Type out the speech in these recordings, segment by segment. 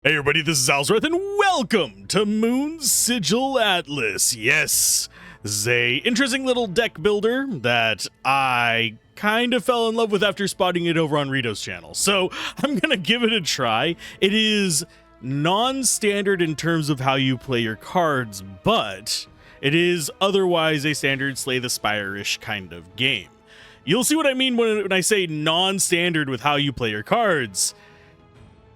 Hey everybody, this is Alzorath, and welcome to Moonsigil Atlas. Yes, this is a interesting little deck builder that I kind of fell in love with after spotting it over on Rito's channel. So I'm gonna give it a try. It is non-standard in terms of how you play your cards, but it is otherwise a standard Slay the Spire-ish kind of game. You'll see what I mean when I say non-standard with how you play your cards.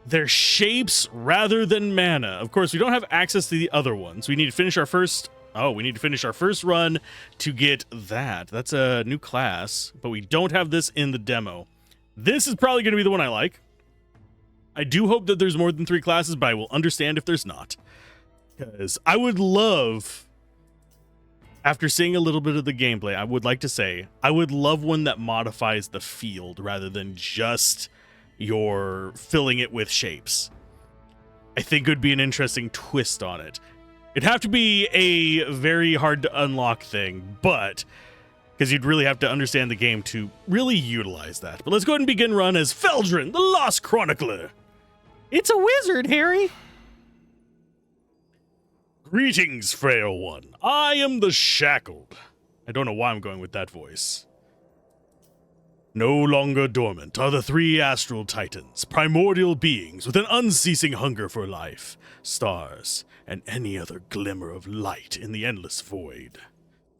They're shapes rather than mana. Of course, we don't have access to the other ones. We need to finish our first... we need to finish our first run to get that. That's a new class, but we don't have this in the demo. This is probably going to be the one I like. I do hope that there's more than 3 classes, but I will understand if there's not. Because I would love, after seeing a little bit of the gameplay, I would like to say, I would love one that modifies the field rather than just... you're filling it with shapes. I think it would be an interesting twist on it. It'd have to be a very hard to unlock thing, but because you'd really have to understand the game to really utilize that. But let's go ahead and begin run as Feldrin, the Lost Chronicler. It's a wizard, Harry. Greetings, frail one. I am the Shackled. I don't know why I'm going with that voice. No longer dormant are the 3 astral titans, primordial beings with an unceasing hunger for life, stars, and any other glimmer of light in the endless void.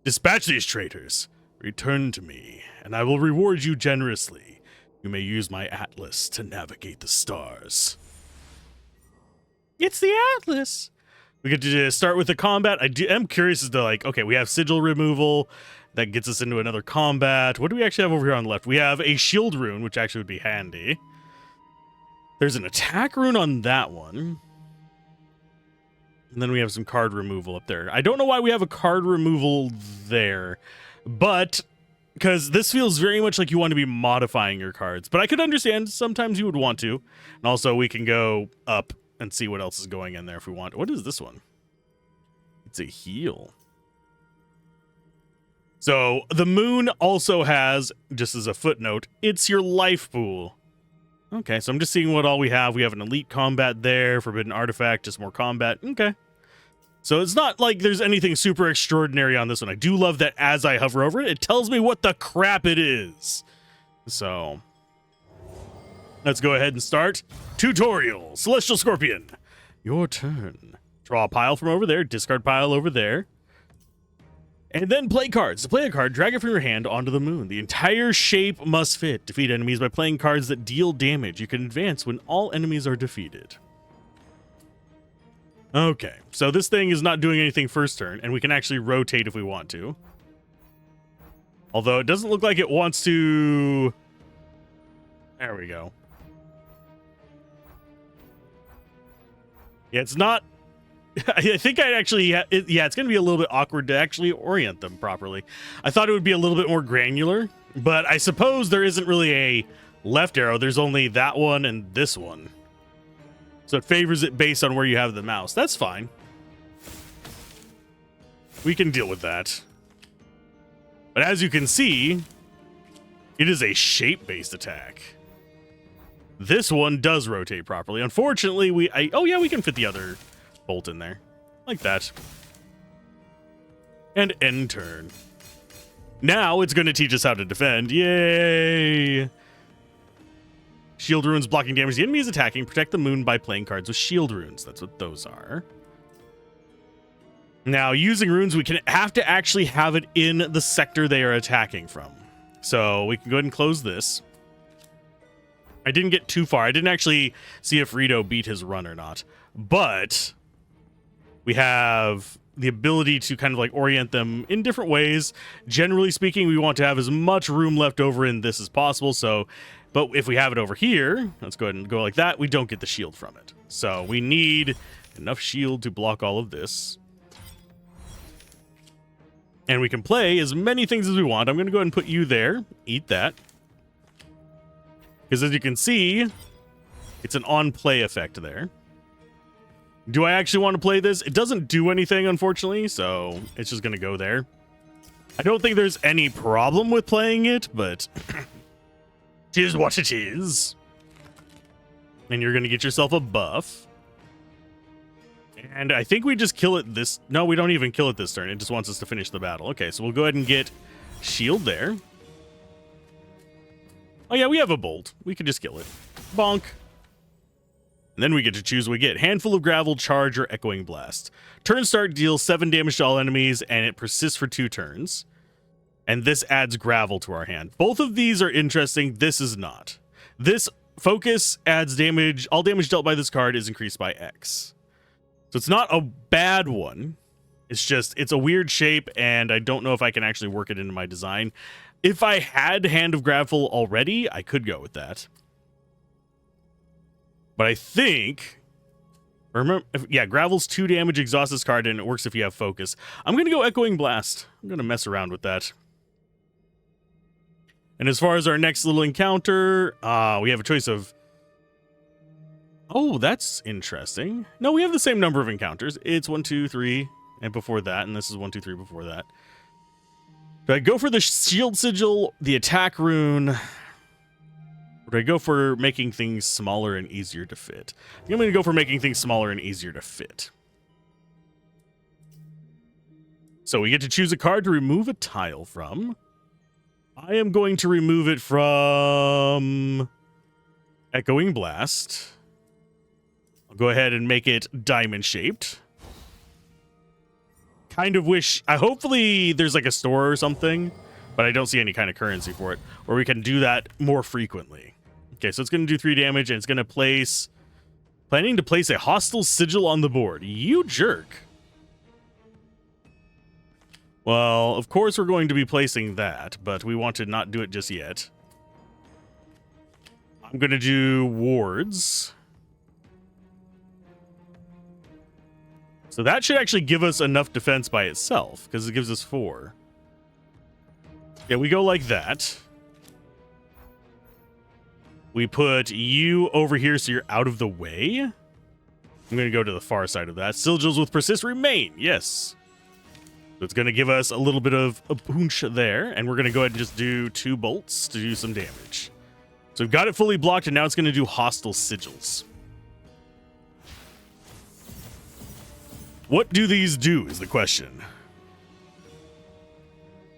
Dispatch these traitors. Return to me, and I will reward you generously. You may use my atlas to navigate the stars. It's the Atlas. We get to start with the combat. I'm curious as to, okay, we have sigil removal. That gets us into another combat. What do we actually have over here on the left? We have a shield rune, which actually would be handy. There's an attack rune on that one. And then we have some card removal up there. I don't know why we have a card removal there, but because this feels very much like you want to be modifying your cards. But I could understand sometimes you would want to. And also we can go up and see what else is going in there if we want. What is this one? It's a heal. So the moon also has, just as a footnote, it's your life pool. Okay, so I'm just seeing what all we have. We have an elite combat there, forbidden artifact, just more combat. Okay. So it's not like there's anything super extraordinary on this one. I do love that as I hover over it, it tells me what the crap it is. So let's go ahead and start. Tutorial, Celestial Scorpion. Your turn. Draw a pile from over there, discard pile over there. And then play cards. To play a card, drag it from your hand onto the moon. The entire shape must fit. Defeat enemies by playing cards that deal damage. You can advance when all enemies are defeated. Okay, so this thing is not doing anything first turn, and we can actually rotate if we want to. Although it doesn't look like it wants to... There we go. Yeah, it's not... I think I'd actually, yeah, it's going to be a little bit awkward to actually orient them properly. I thought it would be a little bit more granular, but I suppose there isn't really a left arrow. There's only that one and this one. So it favors it based on where you have the mouse. That's fine. We can deal with that. But as you can see, it is a shape-based attack. This one does rotate properly. Unfortunately, we can fit the other... bolt in there like that, and end turn. Now it's going to teach us how to defend. Yay! Shield runes blocking damage the enemy is attacking. Protect the moon by playing cards with shield runes. That's what those are. Now using runes, we have to actually have it in the sector they are attacking from. So we can go ahead and close this. I didn't get too far. I didn't actually see if Rito beat his run or not, but we have the ability to kind of orient them in different ways. Generally speaking, we want to have as much room left over in this as possible. So, but if we have it over here, let's go ahead and go like that, we don't get the shield from it. So we need enough shield to block all of this. And we can play as many things as we want. I'm going to go ahead and put you there. Eat that. Because as you can see, it's an on-play effect there. Do I actually want to play this? It doesn't do anything, unfortunately, so it's just going to go there. I don't think there's any problem with playing it, but it is what it is. And you're going to get yourself a buff. And I think we just kill it this... No, we don't even kill it this turn. It just wants us to finish the battle. Okay, so we'll go ahead and get shield there. Oh, yeah, we have a bolt. We could just kill it. Bonk. And then we get to choose what we get. Handful of gravel, charge, or echoing blast. Turn start deals 7 damage to all enemies, and it persists for 2 turns. And this adds gravel to our hand. Both of these are interesting. This is not. This focus adds damage. All damage dealt by this card is increased by X. So it's not a bad one. It's just, it's a weird shape, and I don't know if I can actually work it into my design. If I had Hand of Gravel already, I could go with that. But I think... Remember, yeah, Gravel's 2 damage, exhaust this card, and it works if you have focus. I'm going to go Echoing Blast. I'm going to mess around with that. And as far as our next little encounter, we have a choice of... Oh, that's interesting. No, we have the same number of encounters. It's 1, 2, 3, and before that, and this is 1, 2, 3 before that. Do I go for the Shield Sigil, the attack rune, or do I go for making things smaller and easier to fit? I think I'm going to go for making things smaller and easier to fit. So we get to choose a card to remove a tile from. I am going to remove it from Echoing Blast. I'll go ahead and make it diamond-shaped. Kind of wish... hopefully there's like a store or something, but I don't see any kind of currency for it, where we can do that more frequently. Okay, so it's going to do 3 damage, and it's going to place... Planning to place a hostile sigil on the board. You jerk. Well, of course we're going to be placing that, but we want to not do it just yet. I'm going to do wards. So that should actually give us enough defense by itself, because it gives us 4. Yeah, we go like that. We put you over here so you're out of the way. I'm going to go to the far side of that. Sigils with persist remain. Yes. So it's going to give us a little bit of a punch there, and we're going to go ahead and just do 2 bolts to do some damage. So we've got it fully blocked, and now it's going to do hostile sigils. What do these do is the question.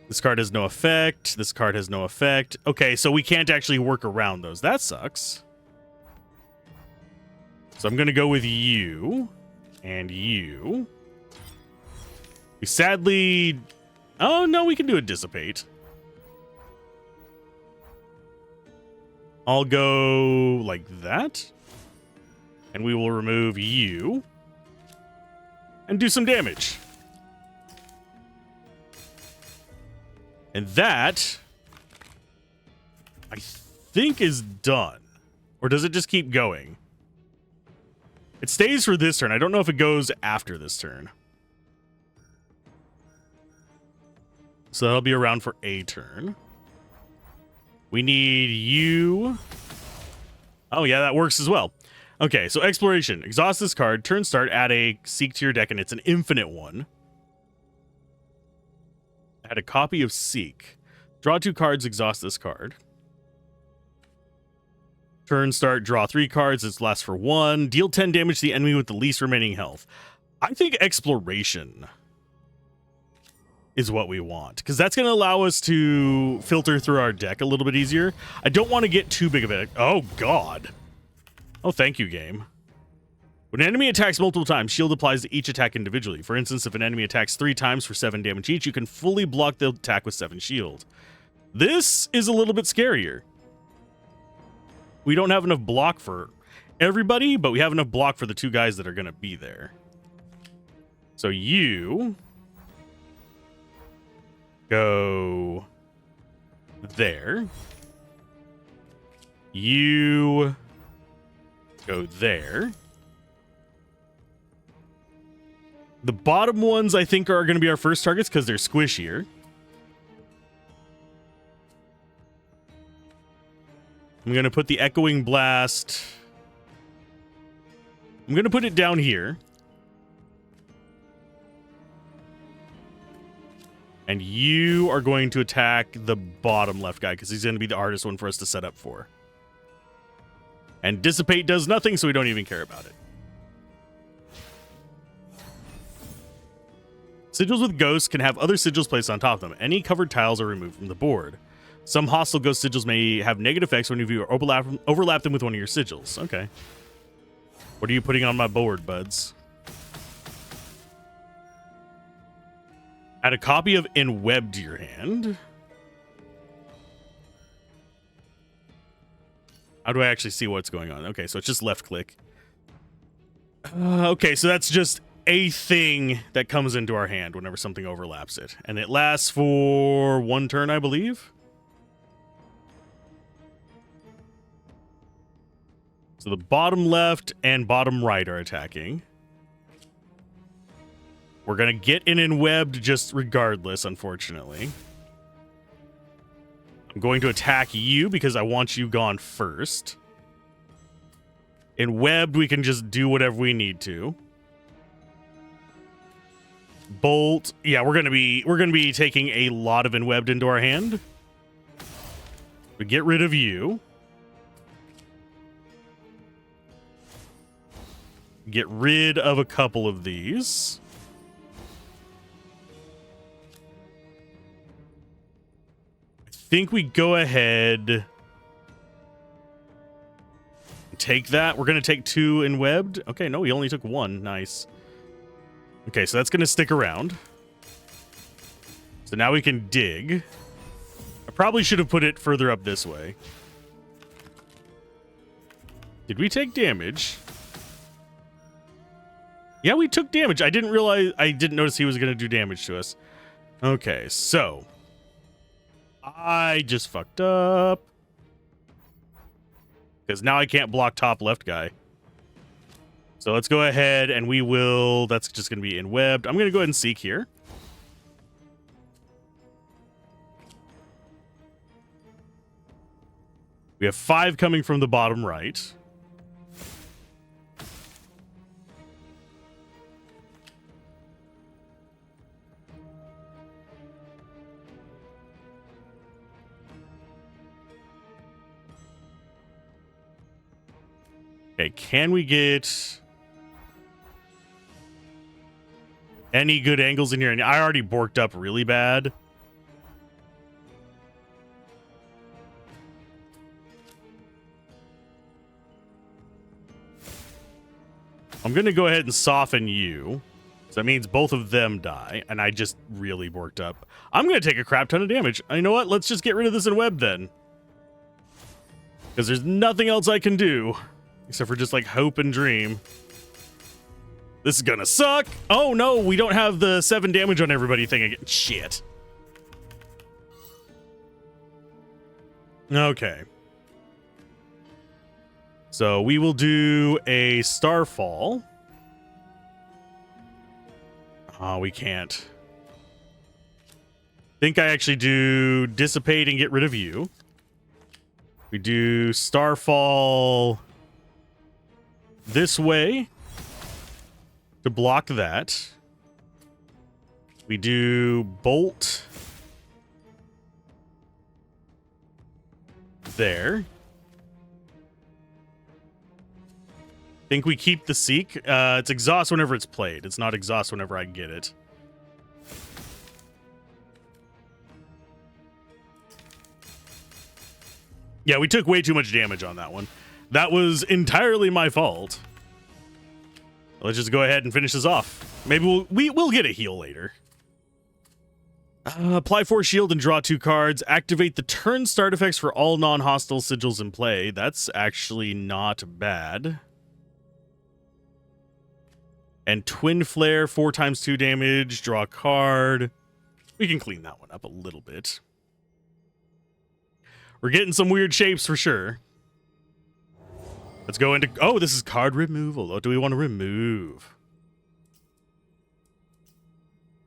This card has no effect. This card has no effect. Okay, so we can't actually work around those. That sucks. So I'm going to go with you and you. We sadly... Oh, no, we can do a dissipate. I'll go like that. And we will remove you. And do some damage. And that, I think, is done. Or does it just keep going? It stays for this turn. I don't know if it goes after this turn. So that'll be around for a turn. We need you. Oh, yeah, that works as well. Okay, so exploration. Exhaust this card. Turn start. Add a Seek to your deck, and it's an infinite one. Add a copy of Seek. Draw 2 cards. Exhaust this card. Turn start. Draw 3 cards. It lasts for 1. Deal 10 damage to the enemy with the least remaining health. I think exploration is what we want, because that's going to allow us to filter through our deck a little bit easier. I don't want to get too big of it. Oh, God. Oh, thank you, game. When an enemy attacks multiple times, shield applies to each attack individually. For instance, if an enemy attacks 3 times for 7 damage each, you can fully block the attack with 7 shield. This is a little bit scarier. We don't have enough block for everybody, but we have enough block for the 2 guys that are going to be there. So you go there. You go there. The bottom ones, I think, are going to be our first targets because they're squishier. I'm going to put the Echoing Blast. I'm going to put it down here. And you are going to attack the bottom left guy because he's going to be the hardest one for us to set up for. And Dissipate does nothing, so we don't even care about it. Sigils with ghosts can have other sigils placed on top of them. Any covered tiles are removed from the board. Some hostile ghost sigils may have negative effects when you overlap them with one of your sigils. Okay. What are you putting on my board, buds? Add a copy of Enweb to your hand. How do I actually see what's going on? Okay, so it's just left click. Okay, so that's just a thing that comes into our hand whenever something overlaps it. And it lasts for 1 turn, I believe. So the bottom left and bottom right are attacking. We're going to get in Enwebbed just regardless, unfortunately. I'm going to attack you because I want you gone first. In Webbed, we can just do whatever we need to. Bolt. Yeah, we're gonna be taking a lot of Enwebbed into our hand. We get rid of you. Get rid of a couple of these. I think we go ahead. Take that. We're going to take 2 Enwebbed. Okay, no, we only took 1. Nice. Okay, so that's going to stick around. So now we can dig. I probably should have put it further up this way. Did we take damage? Yeah, we took damage. I didn't notice he was going to do damage to us. Okay, so I just fucked up. Because now I can't block top left guy. So let's go ahead and we will... That's just going to be Enwebbed. I'm going to go ahead and seek here. We have 5 coming from the bottom right. Okay, can we get any good angles in here? And I already borked up really bad. I'm going to go ahead and soften you. So that means both of them die. And I just really borked up. I'm going to take a crap ton of damage. You know what? Let's just get rid of this Enweb then. Because there's nothing else I can do. Except for just like hope and dream. This is gonna suck. Oh no, we don't have the 7 damage on everybody thing again. Shit. Okay. So we will do a Starfall. Oh, we can't. Think I actually do Dissipate and get rid of you. We do Starfall this way to block that. We do Bolt there. Think we keep the Seek. It's exhaust whenever it's played. It's not exhaust whenever I get it. Yeah, we took way too much damage on that one. That was entirely my fault. Let's just go ahead and finish this off. Maybe we'll get a heal later. Apply 4 shield and draw 2 cards. Activate the turn start effects for all non-hostile sigils in play. That's actually not bad. And Twin Flare, 4 times 2 damage. Draw a card. We can clean that one up a little bit. We're getting some weird shapes for sure. Let's go into... Oh, this is card removal. What do we want to remove?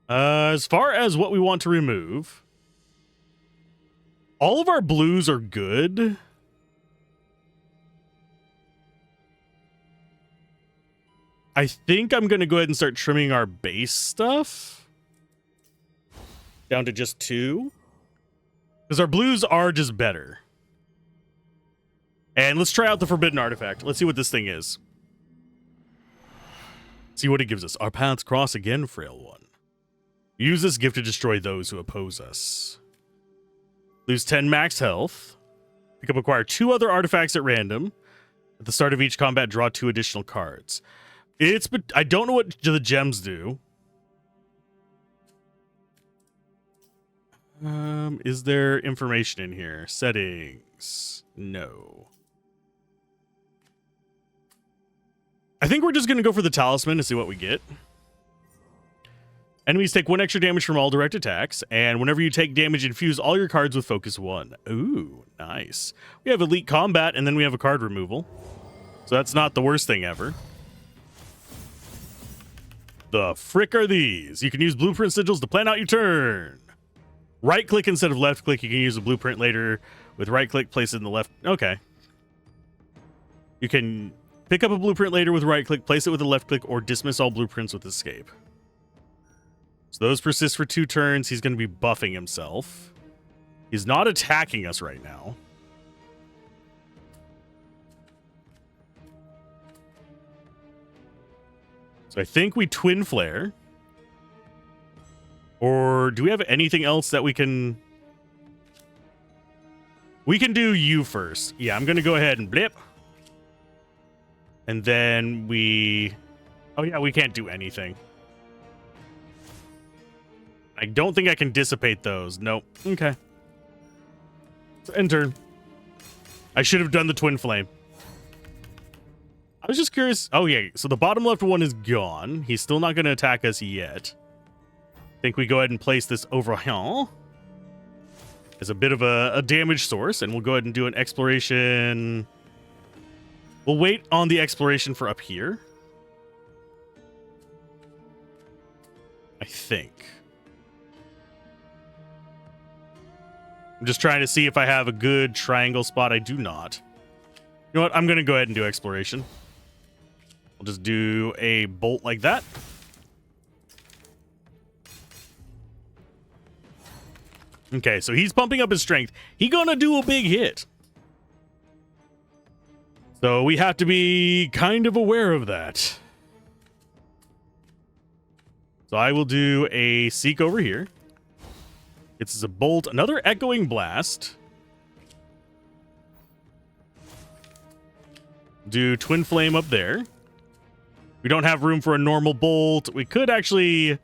As far as what we want to remove, all of our blues are good. I think I'm going to go ahead and start trimming our base stuff down to just 2. Because our blues are just better. And let's try out the Forbidden Artifact. Let's see what this thing is. See what it gives us. Our paths cross again, Frail One. Use this gift to destroy those who oppose us. Lose 10 max health. Pick up, acquire 2 other artifacts at random. At the start of each combat, draw 2 additional cards. I don't know what the gems do. Is there information in here? Settings. No. I think we're just going to go for the talisman to see what we get. Enemies take 1 extra damage from all direct attacks, and whenever you take damage, infuse all your cards with Focus 1. Ooh, nice. We have Elite Combat, and then we have a card removal. So that's not the worst thing ever. The frick are these? You can use blueprint sigils to plan out your turn. Right-click instead of left-click. You can use a blueprint later. With right-click, place it in the left... Okay. You can pick up a blueprint later with right-click, place it with a left-click, or dismiss all blueprints with escape. So those persist for 2 turns. He's going to be buffing himself. He's not attacking us right now. So I think we Twin Flare. Or do we have anything else that we can... We can do you first. Yeah, I'm going to go ahead and blip. And then we... Oh yeah, we can't do anything. I don't think I can dissipate those. Nope. Okay. So end turn. I should have done the Twin Flame. I was just curious. Oh, yeah. So the bottom left one is gone. He's still not going to attack us yet. I think we go ahead and place this over here as a bit of a damage source, and we'll go ahead and do an exploration. We'll wait on the exploration for up here. I think. I'm just trying to see if I have a good triangle spot. I do not. You know what? I'm going to go ahead and do exploration. We'll just do a bolt like that. Okay, so he's pumping up his strength. He gonna do a big hit. So we have to be kind of aware of that. So I will do a Seek over here. It's a bolt, another Echoing Blast. Do Twin Flame up there. We don't have room for a normal bolt. We could actually...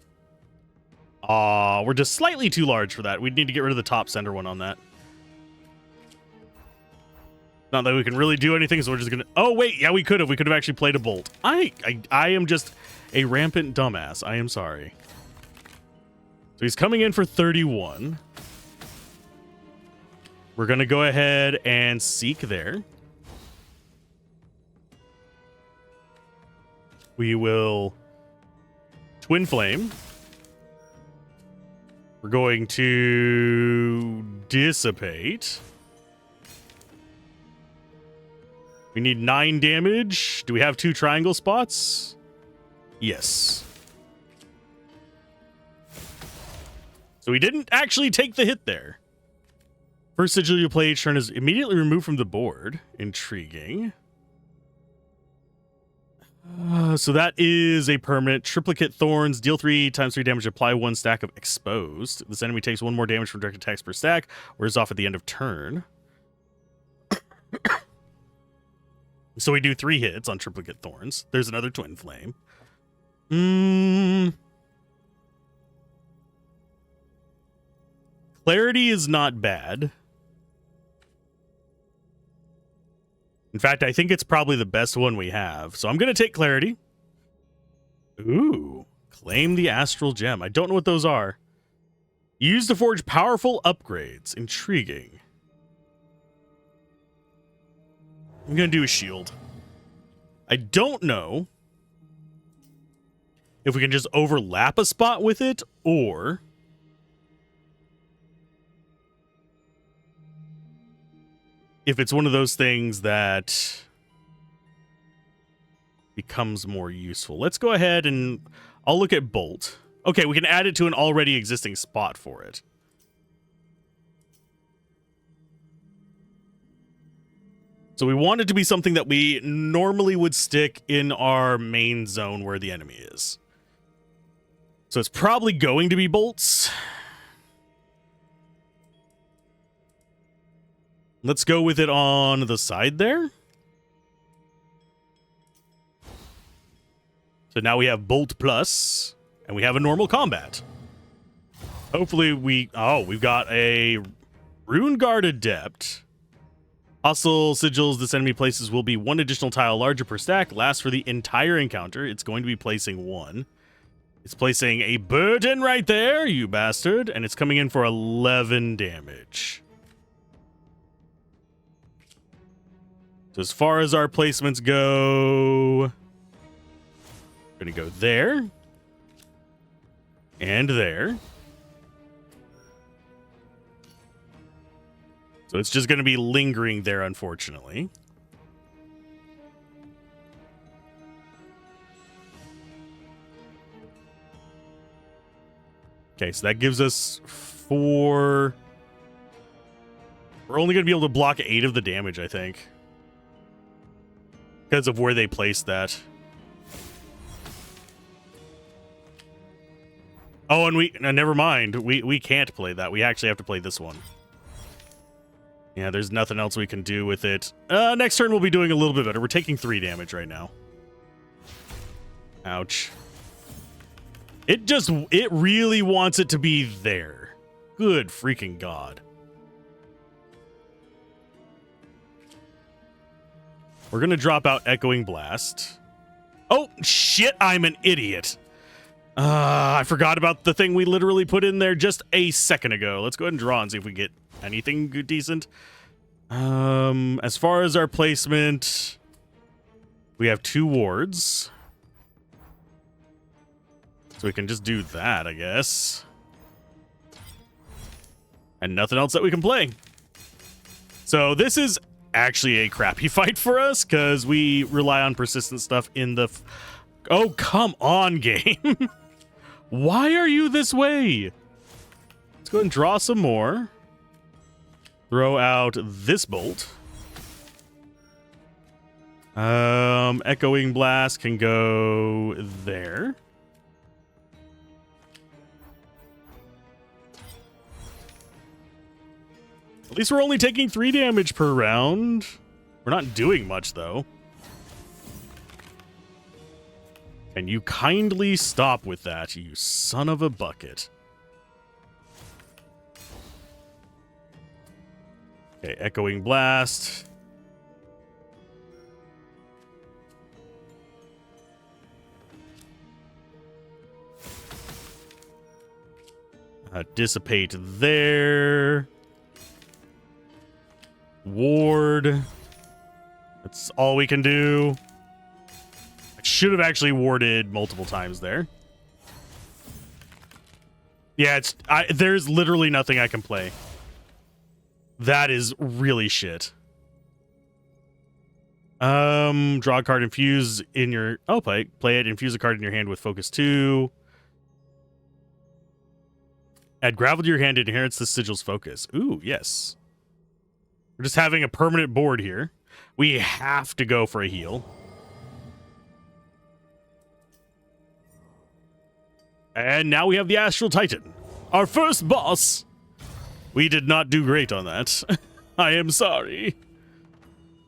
we're just slightly too large for that. We'd need to get rid of the top center one on that. Not that we can really do anything, so we're just gonna... Oh, wait, yeah, we could have. We could have actually played a bolt. I am just a rampant dumbass. I am sorry. So he's coming in for 31. We're gonna go ahead and Seek there. We will Twin Flame. We're going to Dissipate. We need 9 damage. Do we have 2 triangle spots? Yes. So we didn't actually take the hit there. First sigil you play each turn is immediately removed from the board. Intriguing. So that is a permanent. Triplicate Thorns. Deal 3 times 3 damage. Apply 1 stack of Exposed. This enemy takes 1 more damage from direct attacks per stack. Wears off at the end of turn. So we do 3 hits on Triplicate Thorns. There's another Twin Flame. Clarity is not bad. In fact, I think it's probably the best one we have. So I'm going to take Clarity. Ooh. Claim the Astral Gem. I don't know what those are. Use to forge powerful upgrades. Intriguing. I'm going to do a shield. I don't know if we can just overlap a spot with it, or if it's one of those things that becomes more useful. Let's go ahead and I'll look at Bolt. Okay, we can add it to an already existing spot for it. So we want it to be something that we normally would stick in our main zone where the enemy is. So it's probably going to be bolts. Let's go with it on the side there. So now we have Bolt Plus, and we have a normal combat. Hopefully we've got a Rune Guard Adept. Hostile sigils this enemy places will be 1 additional tile larger per stack, lasts for the entire encounter. It's going to be placing 1. It's placing a burden right there, you bastard, and it's coming in for 11 damage. So as far as our placements go, we're going to go there and there. So it's just going to be lingering there, unfortunately. Okay, so that gives us 4. We're only going to be able to block 8 of the damage, I think, because of where they placed that. Oh, and never mind. We can't play that. We actually have to play this one. Yeah, there's nothing else we can do with it. Next turn we'll be doing a little bit better. We're taking 3 damage right now. Ouch. It really wants it to be there. Good freaking God. We're going to drop out Echoing Blast. Oh, shit, I'm an idiot. I forgot about the thing we literally put in there just a second ago. Let's go ahead and draw and see if we get anything good, decent. As far as our placement, we have 2 wards. So we can just do that, I guess. And nothing else that we can play. So this is actually a crappy fight for us, because we rely on persistent stuff in the... Oh, come on, game. Why are you this way? Let's go ahead and draw some more. Throw out this bolt. Echoing Blast can go there. At least we're only taking 3 damage per round. We're not doing much, though. And you kindly stop with that, you son of a bucket. Okay, Echoing Blast. Dissipate there. Ward. That's all we can do. I should have actually warded multiple times there. Yeah, there's literally nothing I can play. That is really shit. Draw a card, infuse in your... Oh, play it, infuse a card in your hand with focus 2. Add gravel to your hand, it inherits the sigil's focus. Ooh, yes. We're just having a permanent board here. We have to go for a heal. And now we have the Astral Titan. Our first boss. We did not do great on that. I am sorry.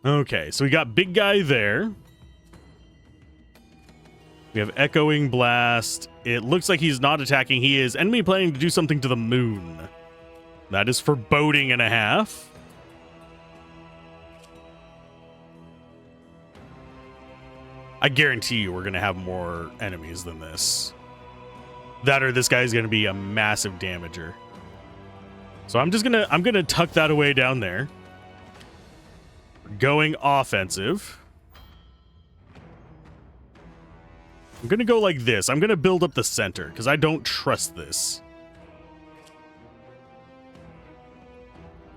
Okay, so we got big guy there. We have Echoing Blast. It looks like he's not attacking. He is enemy planning to do something to the moon. That is foreboding and a half. I guarantee you we're going to have more enemies than this. That or this guy's going to be a massive damager. So I'm going to tuck that away down there. Going offensive. I'm going to go like this. I'm going to build up the center because I don't trust this.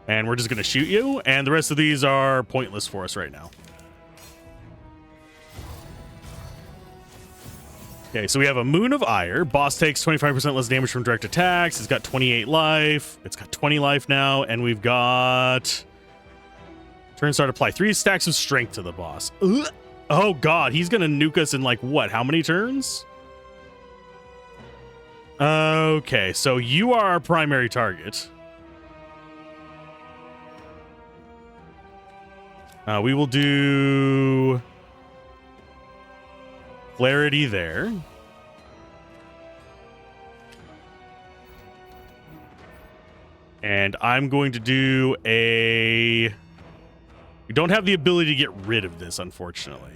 And we're just going to shoot you. And the rest of these are pointless for us right now. Okay, so we have a Moon of Ire. Boss takes 25% less damage from direct attacks. It's got 28 life. It's got 20 life now. And we've got... Turn start, apply 3 stacks of strength to the boss. Ugh. Oh, God. He's going to nuke us in, like, what? How many turns? Okay, so you are our primary target. We will do Clarity there. And I'm going to do a... We don't have the ability to get rid of this, unfortunately.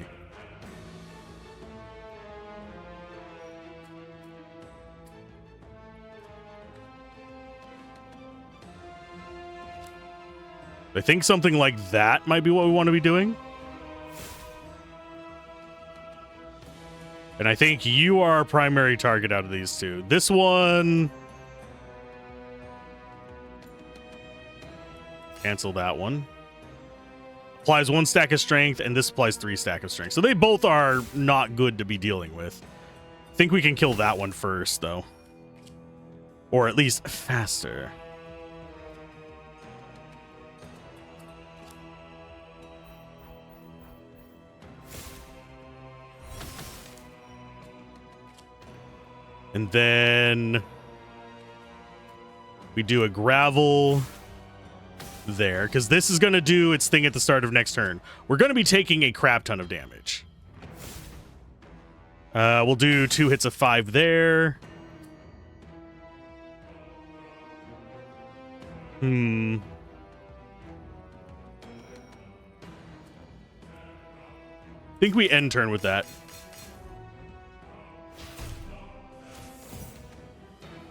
I think something like that might be what we want to be doing. And I think you are our primary target out of these two. This one... Cancel that one. Applies 1 stack of strength, and this applies 3 stack of strength. So they both are not good to be dealing with. I think we can kill that one first, though. Or at least faster. And then we do a gravel there, because this is going to do its thing at the start of next turn. We're going to be taking a crap ton of damage. We'll do 2 hits of 5 there. I think we end turn with that.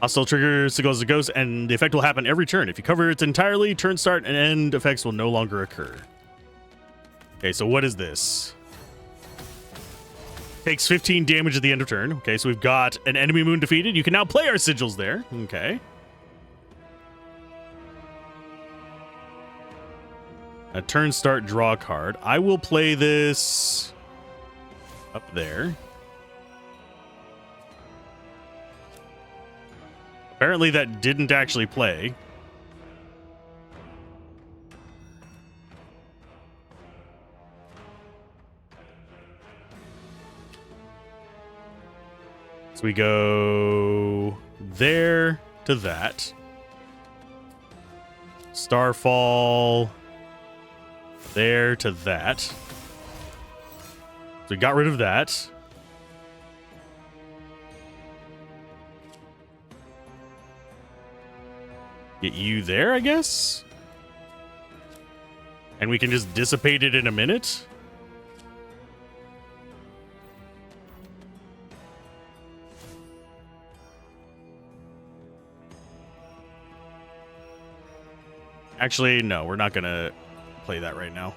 Hostile triggers Signals a Ghost, and the effect will happen every turn. If you cover it entirely, turn start and end effects will no longer occur. Okay, so what is this? Takes 15 damage at the end of turn. Okay, so we've got an enemy moon defeated. You can now play our sigils there. Okay. A turn start, draw a card. I will play this up there. Apparently that didn't actually play. So we go there to that. Starfall there to that. So we got rid of that. Get you there, I guess? And we can just dissipate it in a minute? Actually, no, we're not gonna play that right now.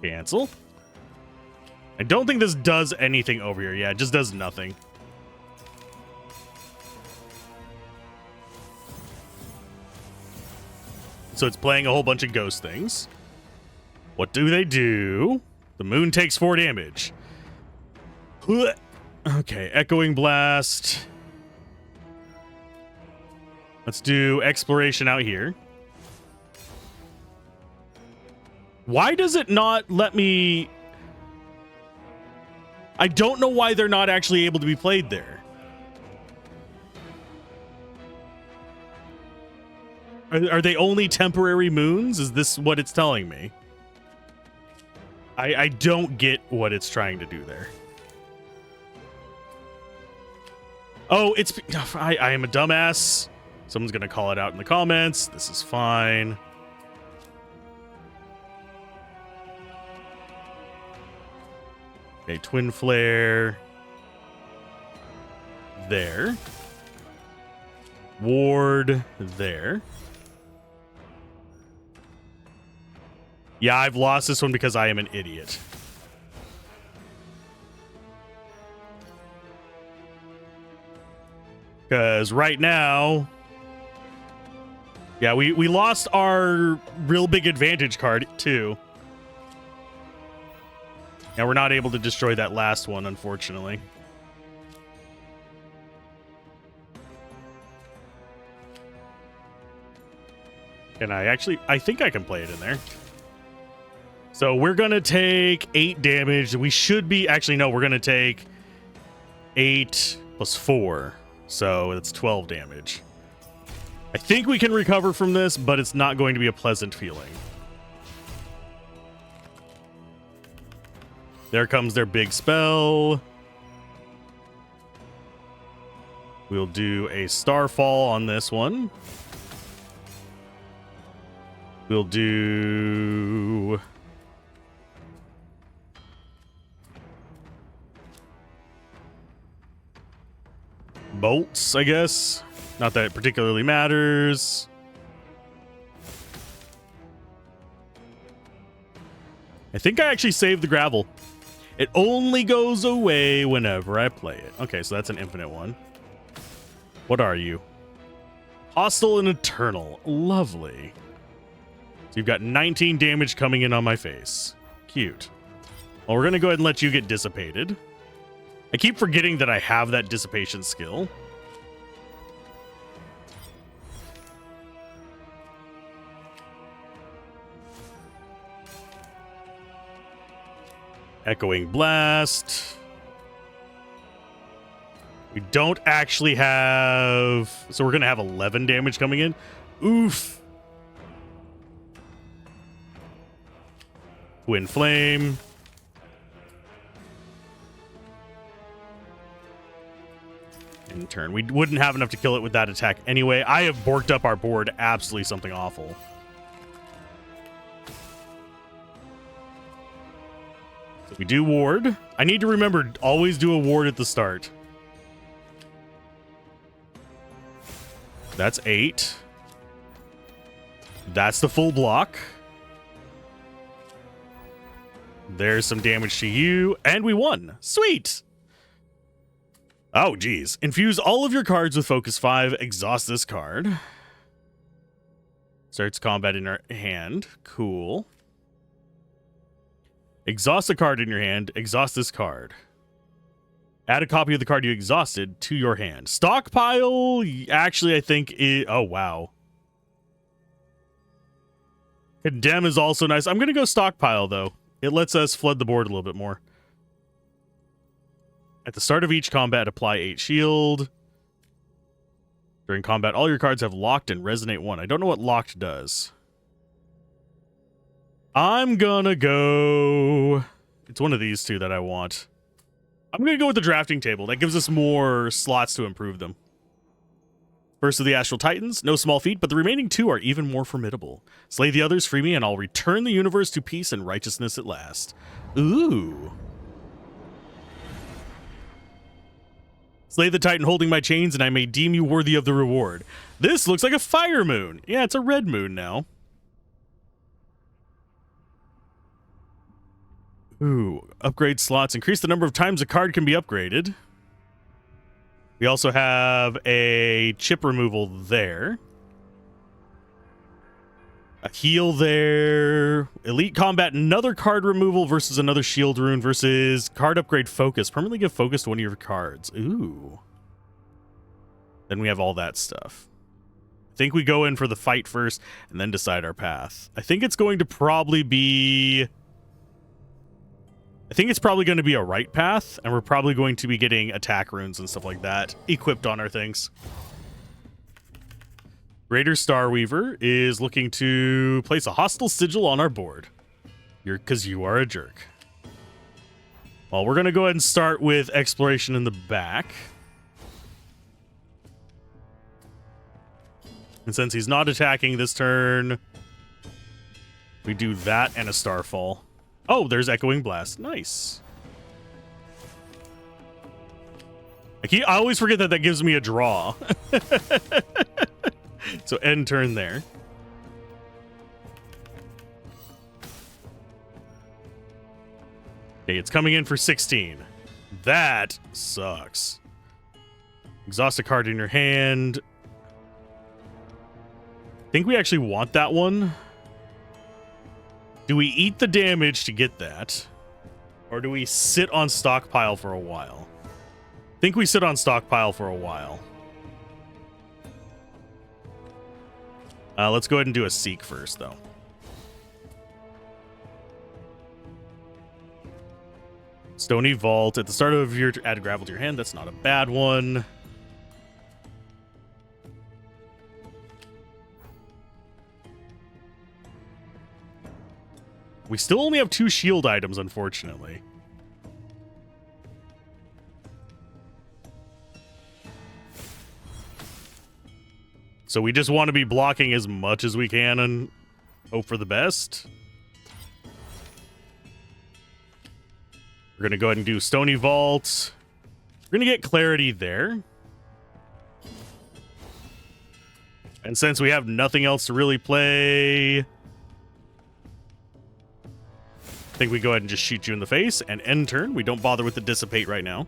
Cancel. I don't think this does anything over here. Yeah, it just does nothing. So it's playing a whole bunch of ghost things. What do they do? The moon takes 4 damage. Okay, Echoing Blast. Let's do Exploration out here. Why does it not let me... I don't know why they're not actually able to be played there. Are they only temporary moons? Is this what it's telling me? I don't get what it's trying to do there. Oh, it's... I am a dumbass. Someone's going to call it out in the comments. This is fine. Okay, Twin Flare. There. Ward there. Yeah, I've lost this one because I am an idiot. Because right now... Yeah, we lost our real big advantage card, too. Now we're not able to destroy that last one, unfortunately. Can I actually... I think I can play it in there. So we're going to take 8 damage. We should be... Actually, no, we're going to take 8 plus 4. So it's 12 damage. I think we can recover from this, but it's not going to be a pleasant feeling. There comes their big spell. We'll do a Starfall on this one. We'll do... bolts, I guess. Not that it particularly matters. I think I actually saved the gravel. It only goes away whenever I play it. Okay, so that's an infinite one. What are you? Hostile and Eternal. Lovely. So you've got 19 damage coming in on my face. Cute. Well, we're going to go ahead and let you get dissipated. I keep forgetting that I have that dissipation skill. Echoing Blast. We don't actually have... so we're going to have 11 damage coming in. Oof. Twin Flame. In turn. We wouldn't have enough to kill it with that attack anyway. I have borked up our board absolutely something awful. So we do ward. I need to remember, always do a ward at the start. That's 8. That's the full block. There's some damage to you, and we won. Sweet! Oh, geez. Infuse all of your cards with Focus 5. Exhaust this card. Starts combat in our hand. Cool. Exhaust a card in your hand. Exhaust this card. Add a copy of the card you exhausted to your hand. Stockpile, actually, I think oh, wow. Condemn is also nice. I'm going to go stockpile, though. It lets us flood the board a little bit more. At the start of each combat, apply 8 shield. During combat, all your cards have locked and resonate 1. I don't know what locked does. I'm gonna go... it's one of these two that I want. I'm gonna go with the drafting table. That gives us more slots to improve them. First of the Astral Titans, no small feat, but the remaining 2 are even more formidable. Slay the others, free me, and I'll return the universe to peace and righteousness at last. Ooh. Slay the Titan holding my chains, and I may deem you worthy of the reward. This looks like a fire moon. Yeah, it's a red moon now. Ooh, upgrade slots. Increase the number of times a card can be upgraded. We also have a chip removal there. A heal there. Elite combat, another card removal versus another shield rune versus card upgrade focus. Permanently give focus to one of your cards. Ooh. Then we have all that stuff. I think we go in for the fight first and then decide our path. I think it's going to probably be... I think it's probably going to be a right path, and we're probably going to be getting attack runes and stuff like that equipped on our things. Greater Starweaver is looking to place a hostile sigil on our board. Because you are a jerk. Well, we're going to go ahead and start with exploration in the back. And since he's not attacking this turn, we do that and a Starfall. Oh, there's Echoing Blast. Nice. I always forget that gives me a draw. So end turn there. Okay, it's coming in for 16. That sucks. Exhaust a card in your hand. I think we actually want that one. Do we eat the damage to get that? Or do we sit on stockpile for a while? I think we sit on stockpile for a while. Let's go ahead and do a seek first, though. Stony Vault. At the start of your... add gravel to your hand. That's not a bad one. We still only have 2 shield items, unfortunately. So we just want to be blocking as much as we can and hope for the best. We're going to go ahead and do Stony Vault. We're going to get clarity there. And since we have nothing else to really play, I think we go ahead and just shoot you in the face and end turn. We don't bother with the Dissipate right now.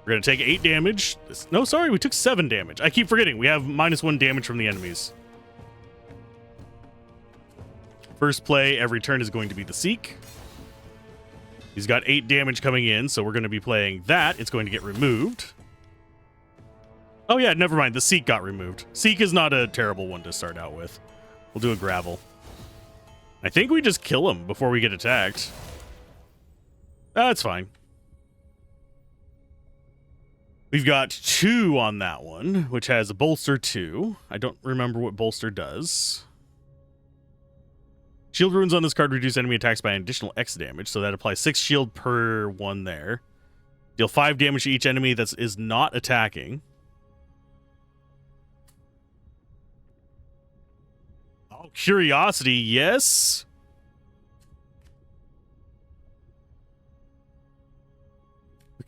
We're going to take 8 damage. No, sorry, we took 7 damage. I keep forgetting. We have -1 damage from the enemies. First play every turn is going to be the Seek. He's got 8 damage coming in, so we're going to be playing that. It's going to get removed. Oh yeah, never mind. The Seek got removed. Seek is not a terrible one to start out with. We'll do a Gravel. I think we just kill him before we get attacked. That's fine. We've got 2 on that one, which has a Bolster 2. I don't remember what Bolster does. Shield runes on this card reduce enemy attacks by an additional X damage, so that applies 6 shield per one there. Deal 5 damage to each enemy that is not attacking. Oh, Curiosity, yes.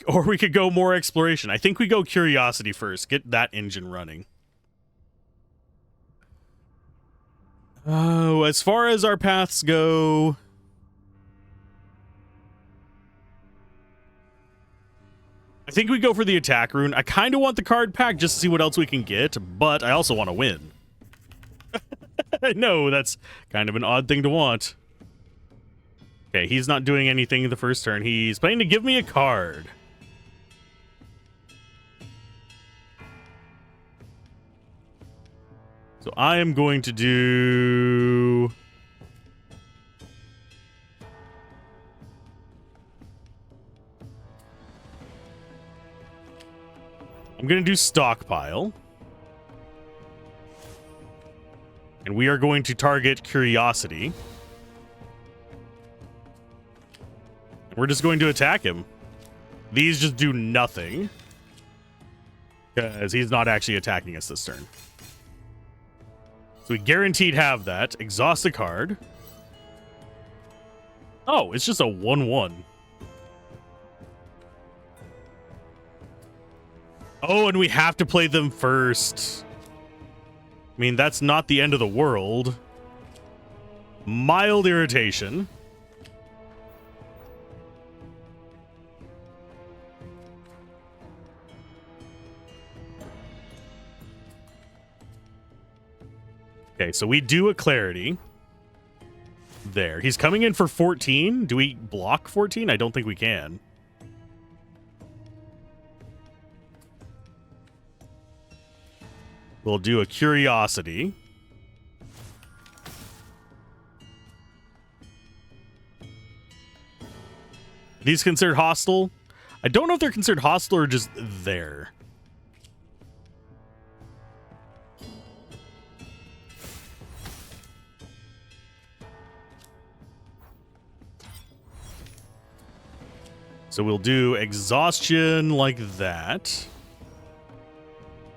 Or we could go more Exploration. I think we go Curiosity first. Get that engine running. Oh, as far as our paths go, I think we go for the attack rune. I kind of want the card pack just to see what else we can get, but I also want to win. I know, that's kind of an odd thing to want. Okay, he's not doing anything the first turn. He's planning to give me a card. So I am going to do... I'm going to do Stockpile. And we are going to target Curiosity. And we're just going to attack him. These just do nothing. Because he's not actually attacking us this turn. So we guaranteed have that. Exhaust a card. Oh, it's just a 1/1. Oh, and we have to play them first. I mean, that's not the end of the world. Mild irritation. Okay, so we do a Clarity. There. He's coming in for 14. Do we block 14? I don't think we can. We'll do a Curiosity. Are these considered hostile? I don't know if they're considered hostile or just there. So we'll do exhaustion like that.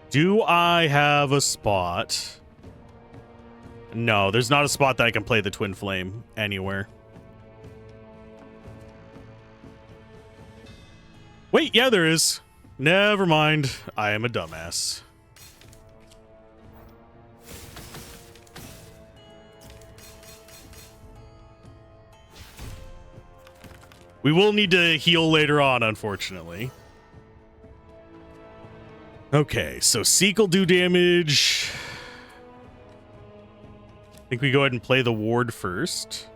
Do I have a spot? No, there's not a spot that I can play the Twin Flame anywhere. Wait, yeah, there is. Never mind. I am a dumbass. We will need to heal later on, unfortunately. Okay, so Seek will do damage. I think we go ahead and play the ward first.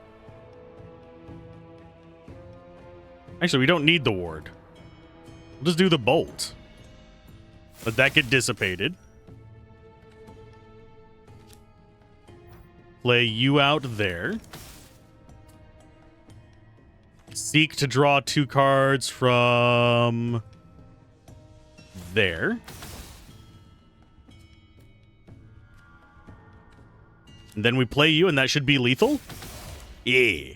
Actually, we don't need the ward. We'll just do the bolt. Let that get dissipated. Play you out there. Seek to draw 2 cards from there. And then we play you, and that should be lethal? Yeah.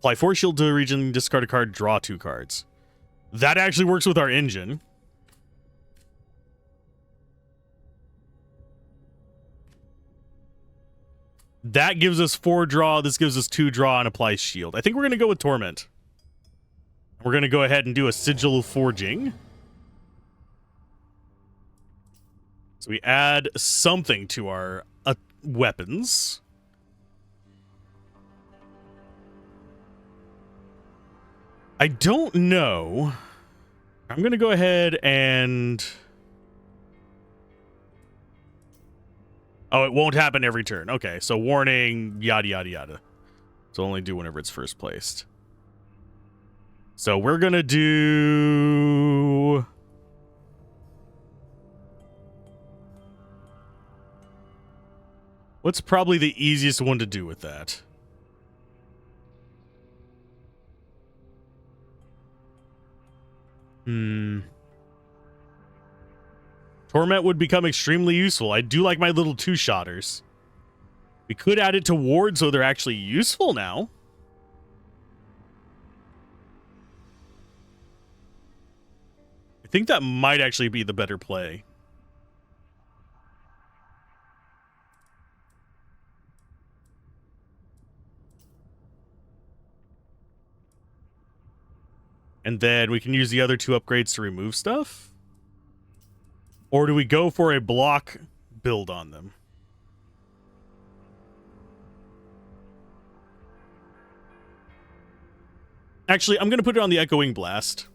Apply force shield to a region, discard a card, draw 2 cards. That actually works with our engine. That gives us 4 draw. This gives us 2 draw and applies shield. I think we're going to go with Torment. We're going to go ahead and do a Sigil Forging. So we add something to our weapons. I don't know. I'm going to go ahead and... Oh, it won't happen every turn. Okay, so warning, yada, yada, yada. So only do whenever it's first placed. So we're going to do... What's probably the easiest one to do with that? Torment would become extremely useful. I do like my little 2-shotters. We could add it to ward so they're actually useful now. I think that might actually be the better play. And then we can use the other 2 upgrades to remove stuff. Or do we go for a block build on them? Actually, I'm going to put it on the Echoing Blast.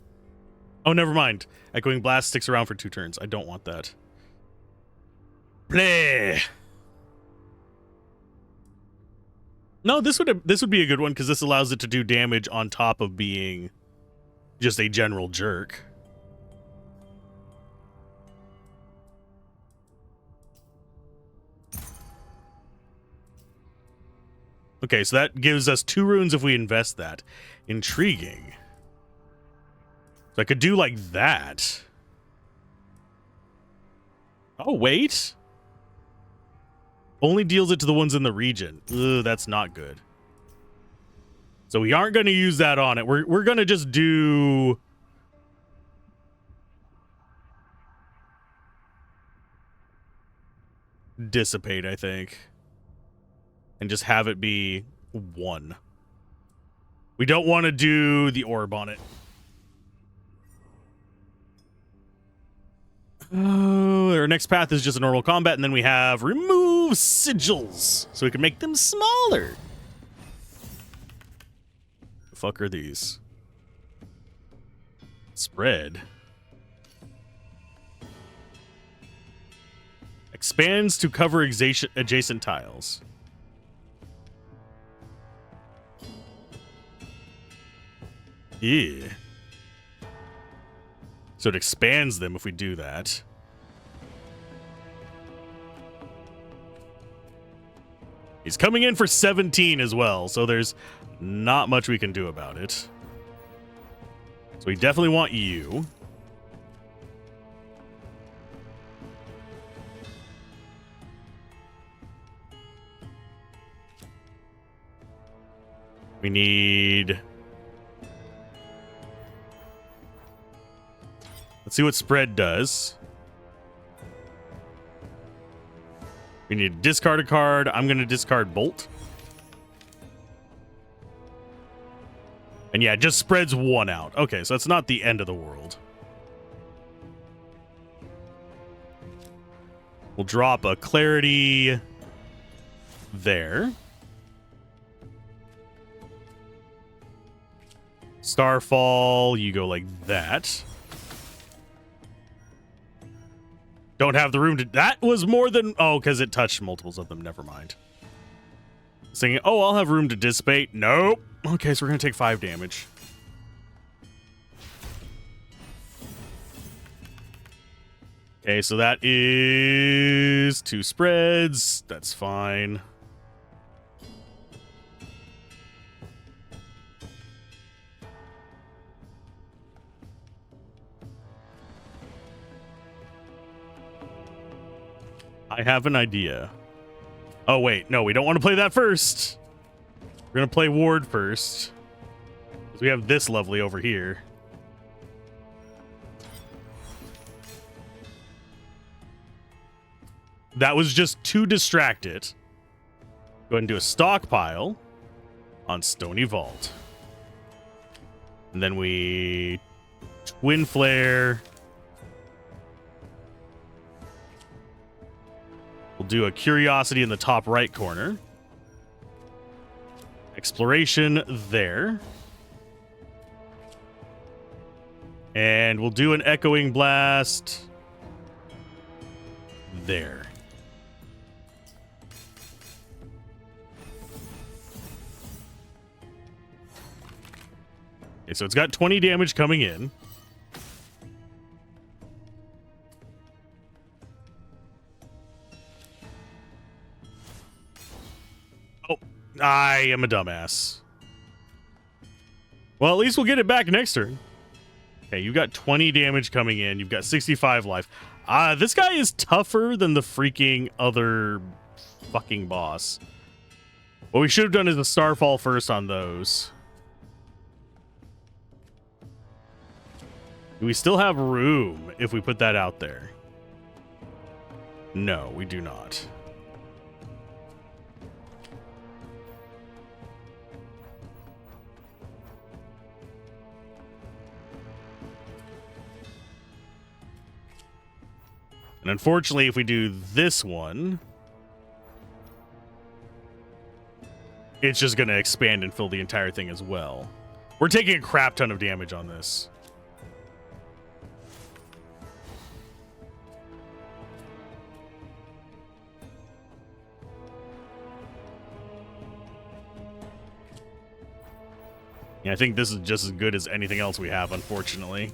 Oh, never mind. Echoing Blast sticks around for 2 turns. I don't want that. Play. No, this would be a good one because this allows it to do damage on top of being just a general jerk. Okay, so that gives us 2 runes if we invest that. Intriguing. So I could do like that. Oh, wait. Only deals it to the ones in the region. Ugh, that's not good. So we aren't going to use that on it. We're going to just do... Dissipate, I think. And just have it be 1. We don't want to do the orb on it. Our next path is just a normal combat, and then we have remove sigils, so we can make them smaller. The fuck are these? Spread. Expands to cover adjacent tiles. Yeah. So it expands them if we do that. He's coming in for 17 as well, so there's not much we can do about it. So we definitely want you. We need... Let's see what spread does. We need to discard a card. I'm going to discard Bolt. And yeah, it just spreads 1 out. Okay, so that's not the end of the world. We'll drop a Clarity there. Starfall, you go like that. Don't have the room to... That was more than... Oh, because it touched multiples of them. Never mind. Thinking, oh, I'll have room to dissipate. Nope. Okay, so we're going to take 5 damage. Okay, so that is 2 spreads. That's fine. I have an idea. Oh, wait. No, we don't want to play that first. We're going to play Ward first. We have this lovely over here. That was just to distract it. Go ahead and do a stockpile on Stony Vault. And then we Twin Flare. We'll do a Curiosity in the top right corner. Exploration there. And we'll do an Echoing Blast there. Okay, so it's got 20 damage coming in. Oh, I am a dumbass. Well, at least we'll get it back next turn. Okay, you've got 20 damage coming in. You've got 65 life. This guy is tougher than the freaking other fucking boss. What we should have done is a Starfall first on those. Do we still have room if we put that out there? No, we do not. And unfortunately, if we do this one, it's just going to expand and fill the entire thing as well. We're taking a crap ton of damage on this. Yeah, I think this is just as good as anything else we have, unfortunately.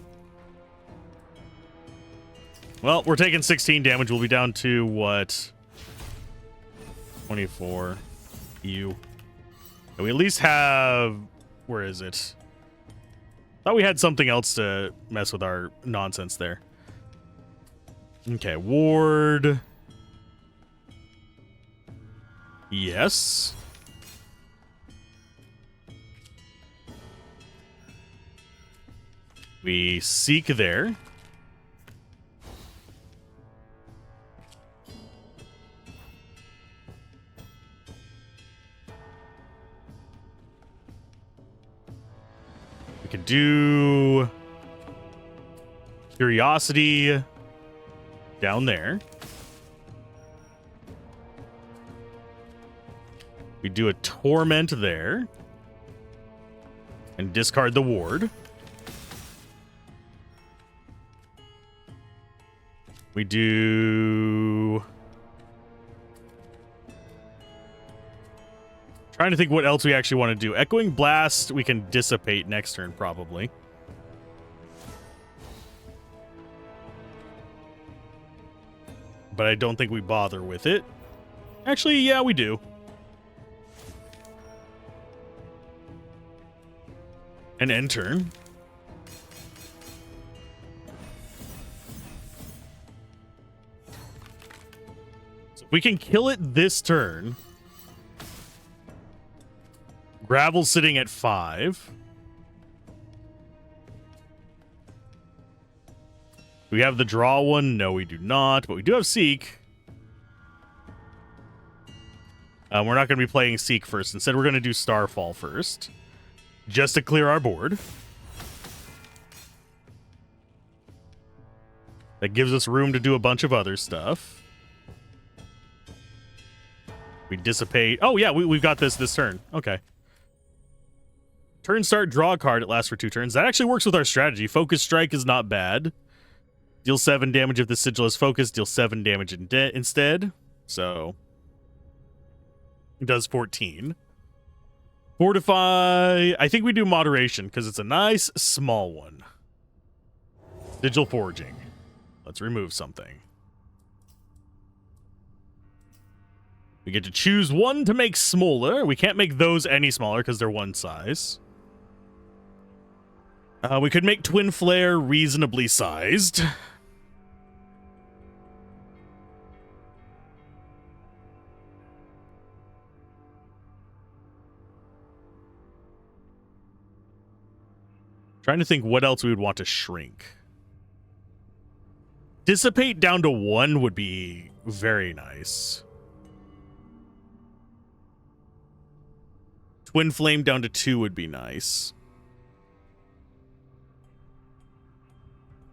Well, we're taking 16 damage. We'll be down to, what? 24. And we at least have... Where is it? Thought we had something else to mess with our nonsense there. Okay, ward. Yes. We seek there. We could do Curiosity down there. We do a Torment there. And discard the ward. We do... Trying to think what else we actually want to do. Echoing Blast, we can dissipate next turn, probably. But I don't think we bother with it. Actually, yeah, we do. And end turn. So if we can kill it this turn... Gravel's sitting at 5. Do we have the draw one? No, we do not. But we do have Seek. We're not going to be playing Seek first. Instead, we're going to do Starfall first. Just to clear our board. That gives us room to do a bunch of other stuff. We dissipate. Oh, yeah, we've got this turn. Okay. Turn start, draw a card. It lasts for 2 turns. That actually works with our strategy. Focus Strike is not bad. Deal 7 damage if the sigil is focused. Deal 7 damage instead. So it does 14. Fortify. I think we do Moderation because it's a nice small one. Sigil Forging. Let's remove something. We get to choose one to make smaller. We can't make those any smaller because they're one size. We could make Twin Flare reasonably sized. Trying to think what else we would want to shrink. Dissipate down to 1 would be very nice. Twin Flame down to 2 would be nice.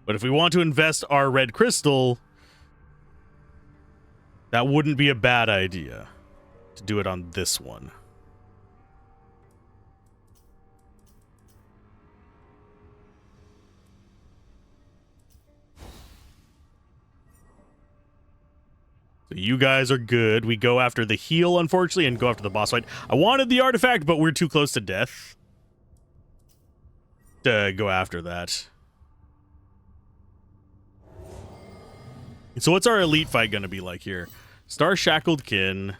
But if we want to invest our red crystal, that wouldn't be a bad idea to do it on this one. So you guys are good. We go after the heal, unfortunately, and go after the boss fight. I wanted the artifact, but we're too close to death to go after that. So what's our elite fight going to be like here? Star Shackled Kin.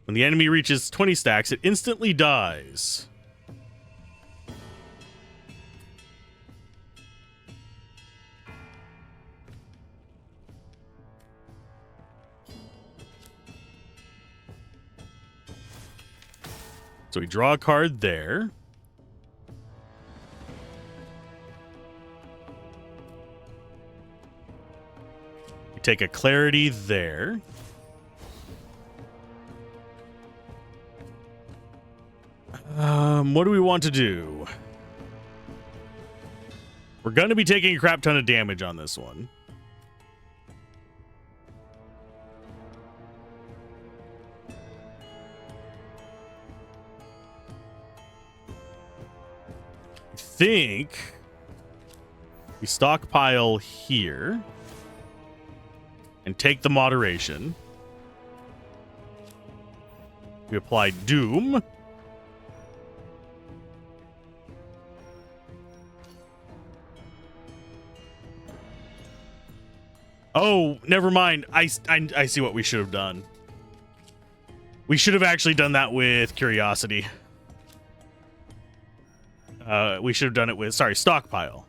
When the enemy reaches 20 stacks, it instantly dies. So we draw a card there. We take a clarity there. What do we want to do? We're going to be taking a crap ton of damage on this one. I think we stockpile here and take the moderation. We apply Doom. Oh, never mind. I see what we should have done. We should have actually done that with Curiosity. We should have done it with, sorry, Stockpile.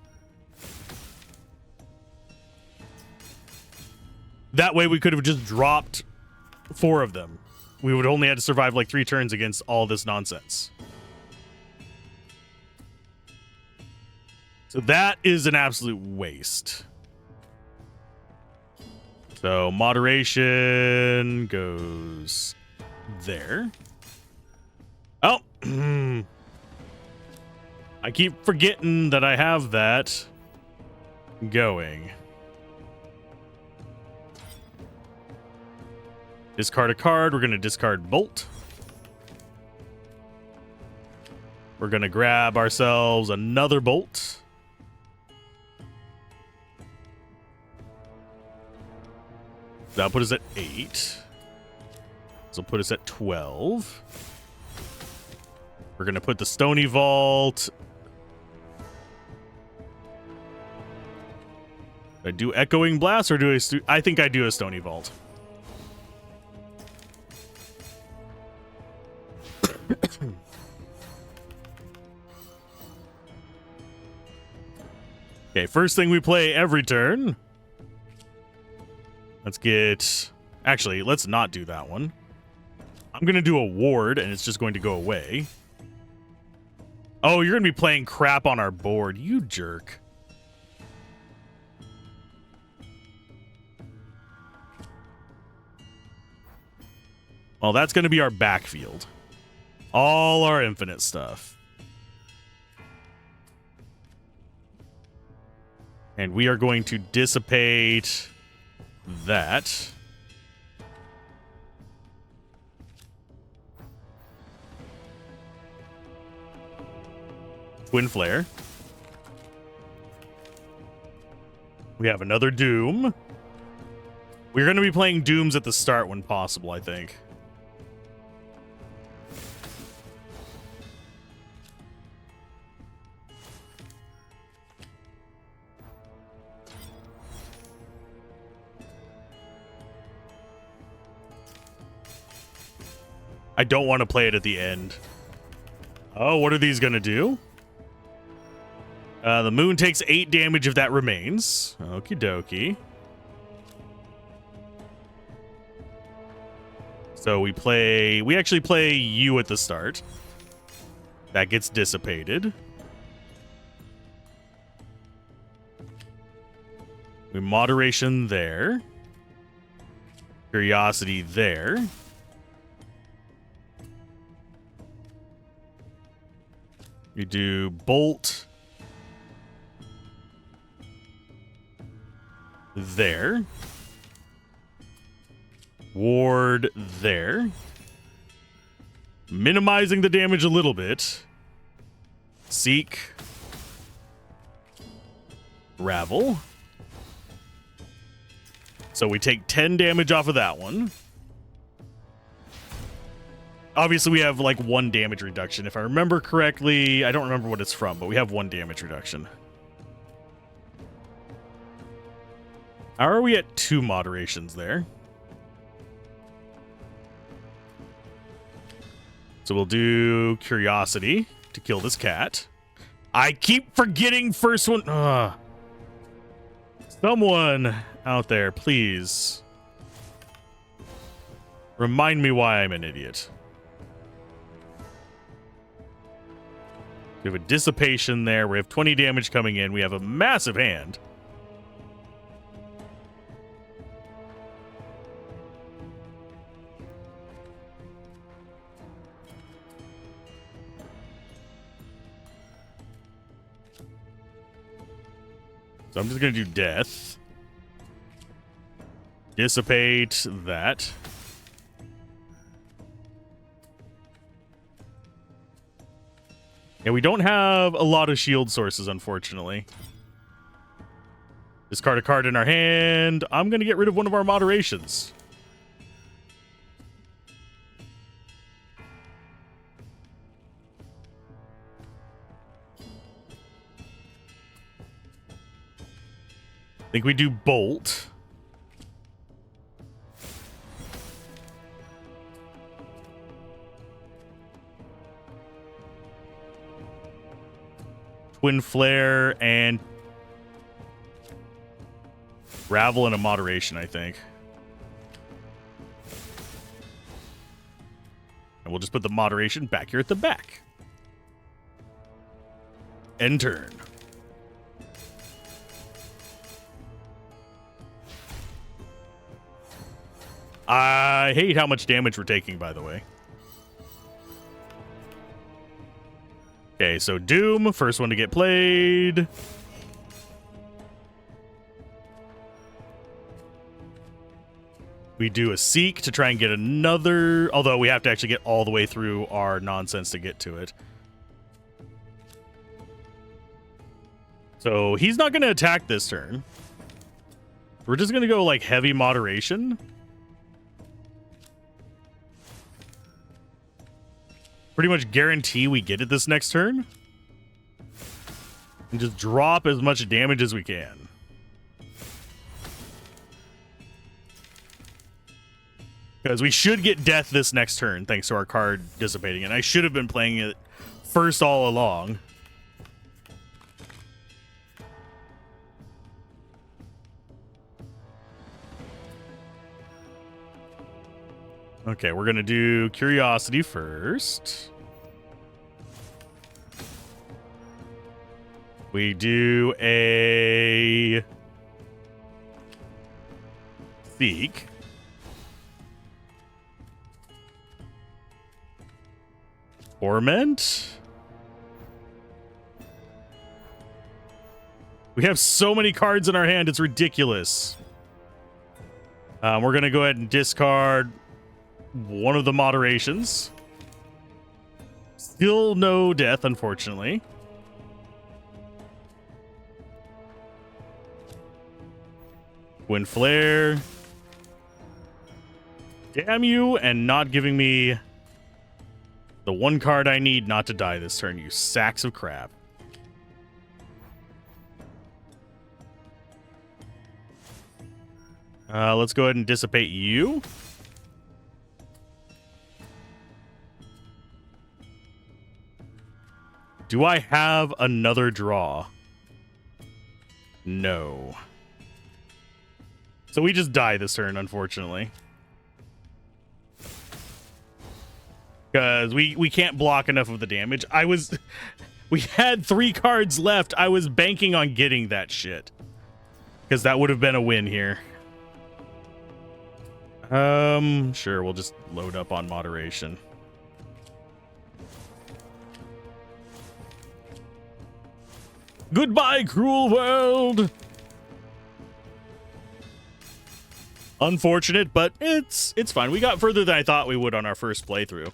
That way we could have just dropped 4 of them. We would only have to survive like 3 turns against all this nonsense. So that is an absolute waste. So moderation goes there. Oh, I keep forgetting that I have that going. Discard a card. We're going to discard Bolt. We're going to grab ourselves another Bolt. That'll put us at 8. This will put us at 12. We're going to put the Stony Vault. Do I do Echoing Blast or do I think I do a Stony Vault. Okay, first thing we play every turn. Let's get... Actually, let's not do that one. I'm going to do a ward, and it's just going to go away. Oh, you're going to be playing crap on our board. You jerk. Well, that's going to be our backfield. All our infinite stuff. And we are going to dissipate... that. Twin Flare. We have another Doom. We're going to be playing Dooms at the start when possible, I think. I don't want to play it at the end. Oh, what are these going to do? The moon takes 8 damage if that remains. Okie dokie. So we actually play you at the start. That gets dissipated. We moderation there. Curiosity there. We do bolt there. Ward there. Minimizing the damage a little bit. Seek. Ravel. So we take 10 damage off of that one. Obviously, we have like 1 damage reduction. If I remember correctly, I don't remember what it's from, but we have 1 damage reduction. How are we at 2 moderations there? So we'll do Curiosity to kill this cat. I keep forgetting first one. Ugh. Someone out there, please. Remind me why I'm an idiot. We have a Dissipation there. We have 20 damage coming in. We have a massive hand. So I'm just going to do Death. Dissipate that. Yeah, we don't have a lot of shield sources, unfortunately. Discard a card in our hand. I'm going to get rid of one of our moderations. I think we do Bolt. Twin Flare and Ravel and a moderation, I think. And we'll just put the moderation back here at the back. End turn. I hate how much damage we're taking, by the way. Okay, so Doom, first one to get played. We do a Seek to try and get another, although we have to actually get all the way through our nonsense to get to it. So he's not going to attack this turn. We're just going to go like heavy moderation. Pretty much guarantee we get it this next turn. And just drop as much damage as we can. Because we should get death this next turn, thanks to our card dissipating. And I should have been playing it first all along. Okay, we're going to do Curiosity first. We do a Seek. Torment. We have so many cards in our hand, it's ridiculous. We're going to go ahead and discard one of the moderations. Still no death, unfortunately. Twin Flare. Damn you, and not giving me the one card I need not to die this turn, you sacks of crap. Let's go ahead and dissipate you. Do I have another draw? No. So we just die this turn, unfortunately. Because we can't block enough of the damage. We had 3 cards left. I was banking on getting that shit. because that would have been a win here. Sure, we'll just load up on moderation. Goodbye, cruel world. Unfortunate, but it's fine. We got further than I thought we would on our first playthrough.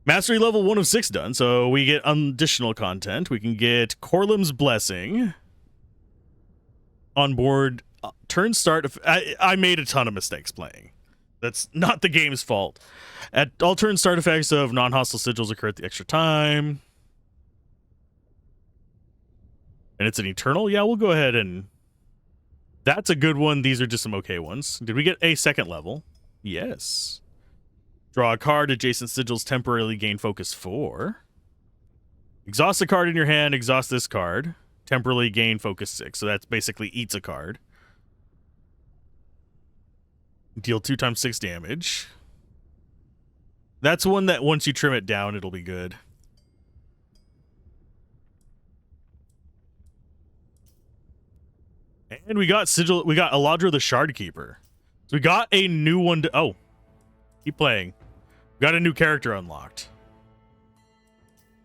Mastery level 1 of 6 done, so we get additional content. We can get Corlym's Blessing. On board, turn start. I made a ton of mistakes playing. That's not the game's fault. At all turn start effects of non-hostile sigils occur at the extra time. And it's an eternal? Yeah, we'll go ahead and... That's a good one. These are just some okay ones. Did we get a second level? Yes. Draw a card. Adjacent sigils temporarily gain focus 4. Exhaust a card in your hand. Exhaust this card. Temporarily gain focus 6. So that's basically eats a card. Deal 2 times 6 damage. That's one that once you trim it down, it'll be good. And we got Sigil. We got Aladra the Shardkeeper. So we got a new one to... Oh. Keep playing. We got a new character unlocked.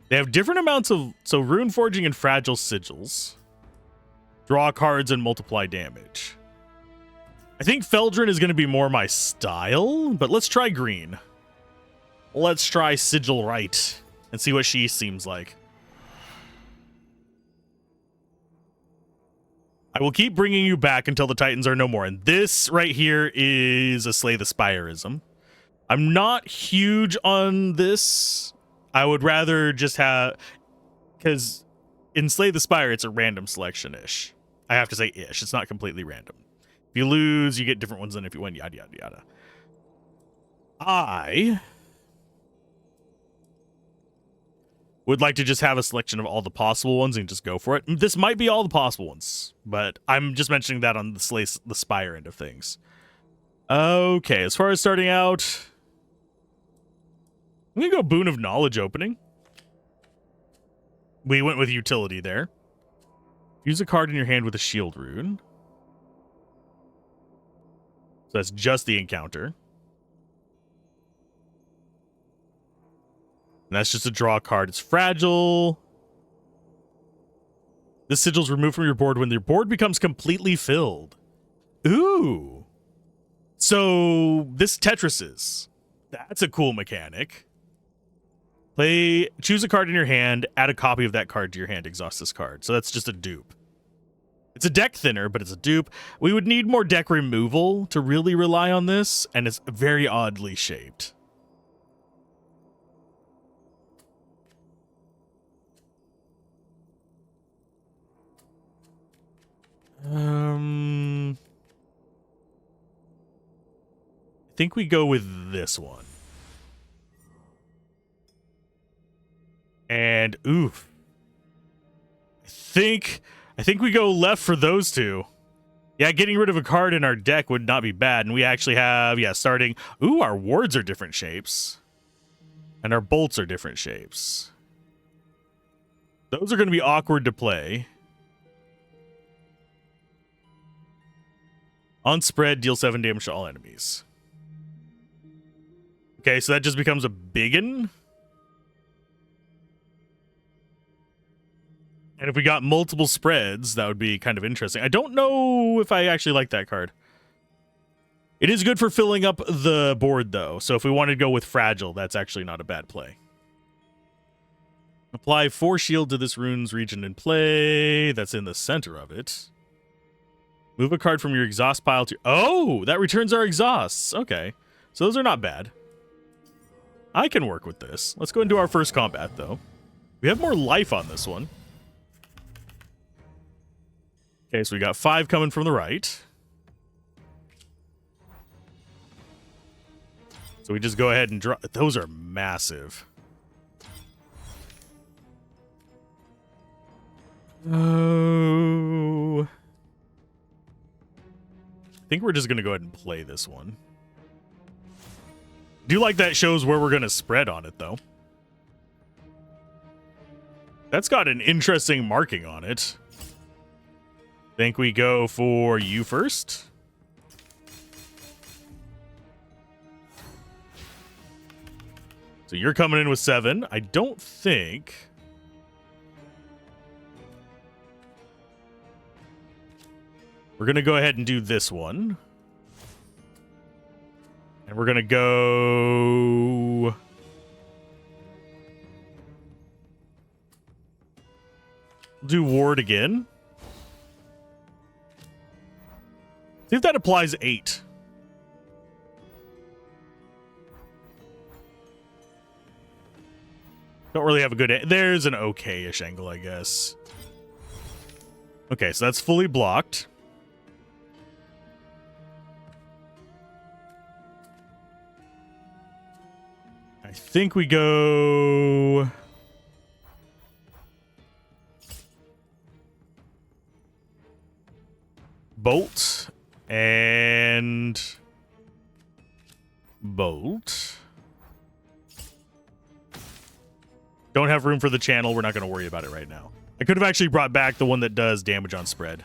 They have different amounts of... So rune forging and fragile sigils. Draw cards and multiply damage. I think Feldrin is going to be more my style, but let's try green. Let's try Sigil Right and see what she seems like. I will keep bringing you back until the Titans are no more. And this right here is a Slay the Spireism. I'm not huge on this. I would rather just have... Because in Slay the Spire, it's a random selection-ish. I have to say ish. It's not completely random. If you lose, you get different ones than if you win, yada, yada, yada. I would like to just have a selection of all the possible ones and just go for it. This might be all the possible ones, but I'm just mentioning that on the Slay the Spire end of things. Okay, as far as starting out, I'm going to go Boon of Knowledge opening. We went with utility there. Use a card in your hand with a shield rune. So that's just the encounter. And that's just a draw card. It's fragile. This sigil is removed from your board when your board becomes completely filled. Ooh. So this Tetrises. That's a cool mechanic. Choose a card in your hand, add a copy of that card to your hand, exhaust this card. So that's just a dupe. It's a deck thinner, but it's a dupe. We would need more deck removal to really rely on this, and it's very oddly shaped. I think we go with this one. And oof. I think we go left for those two. Yeah, getting rid of a card in our deck would not be bad. And we actually have, yeah, starting... Ooh, our wards are different shapes. And our bolts are different shapes. Those are going to be awkward to play. On spread, deal 7 damage to all enemies. Okay, so that just becomes a biggin. And if we got multiple spreads, that would be kind of interesting. I don't know if I actually like that card. It is good for filling up the board, though. So if we wanted to go with Fragile, that's actually not a bad play. Apply 4 shield to this rune's region in play. That's in the center of it. Move a card from your exhaust pile to... Oh, that returns our exhausts. Okay. So those are not bad. I can work with this. Let's go into our first combat, though. We have more life on this one. Okay, so we got 5 coming from the right. So we just go ahead and draw. Those are massive. Oh. I think we're just going to go ahead and play this one. Do like that shows where we're going to spread on it, though. That's got an interesting marking on it. Think we go for you first? So you're coming in with 7. I don't think... We're going to go ahead and do this one. And we're going to go... do ward again. See if that applies 8. Don't really have a good... There's an okay-ish angle, I guess. Okay, so that's fully blocked. I think we go... Bolt and Bolt. Don't have room for the channel. We're not going to worry about it right now. I could have actually brought back the one that does damage on spread.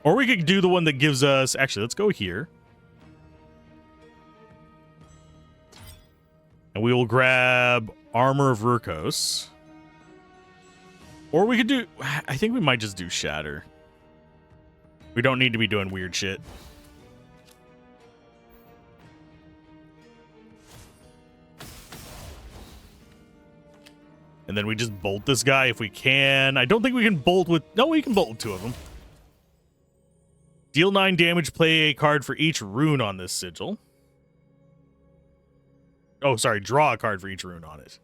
Or we could do the one that gives us... Actually, let's go here. And we will grab Armor of Rurkos. Or we could do... I think we might just do Shatter. We don't need to be doing weird shit. And then we just bolt this guy if we can. I don't think we can bolt with... No, we can bolt with 2 of them. Deal 9 damage, play a card for each rune on this sigil. Oh, sorry, draw a card for each rune on it.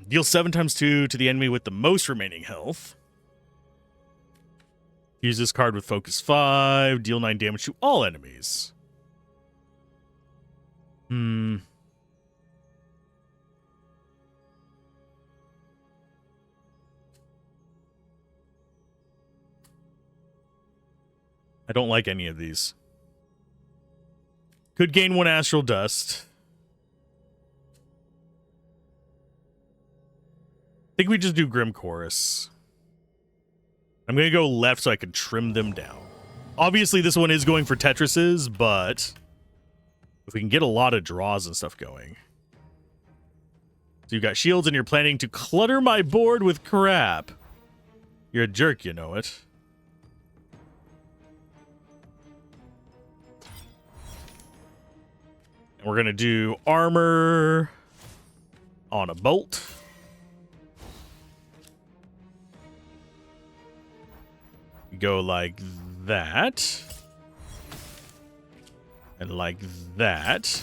Deal 7 times 2 to the enemy with the most remaining health. Use this card with focus 5. Deal 9 damage to all enemies. I don't like any of these. Could gain 1 astral dust. I think we just do Grim Chorus. I'm going to go left so I can trim them down. Obviously, this one is going for Tetrises, but if we can get a lot of draws and stuff going. So you've got shields and you're planning to clutter my board with crap. You're a jerk, you know it. And we're going to do armor on a bolt. Go like that. And like that.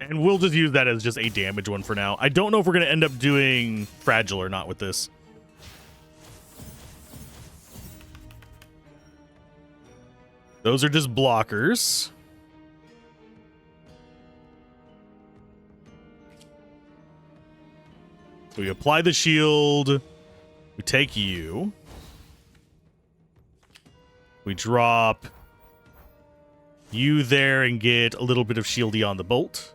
And we'll just use that as just a damage one for now. I don't know if we're going to end up doing fragile or not with this. Those are just blockers. So we apply the shield. We take you. We drop you there and get a little bit of shieldy on the bolt.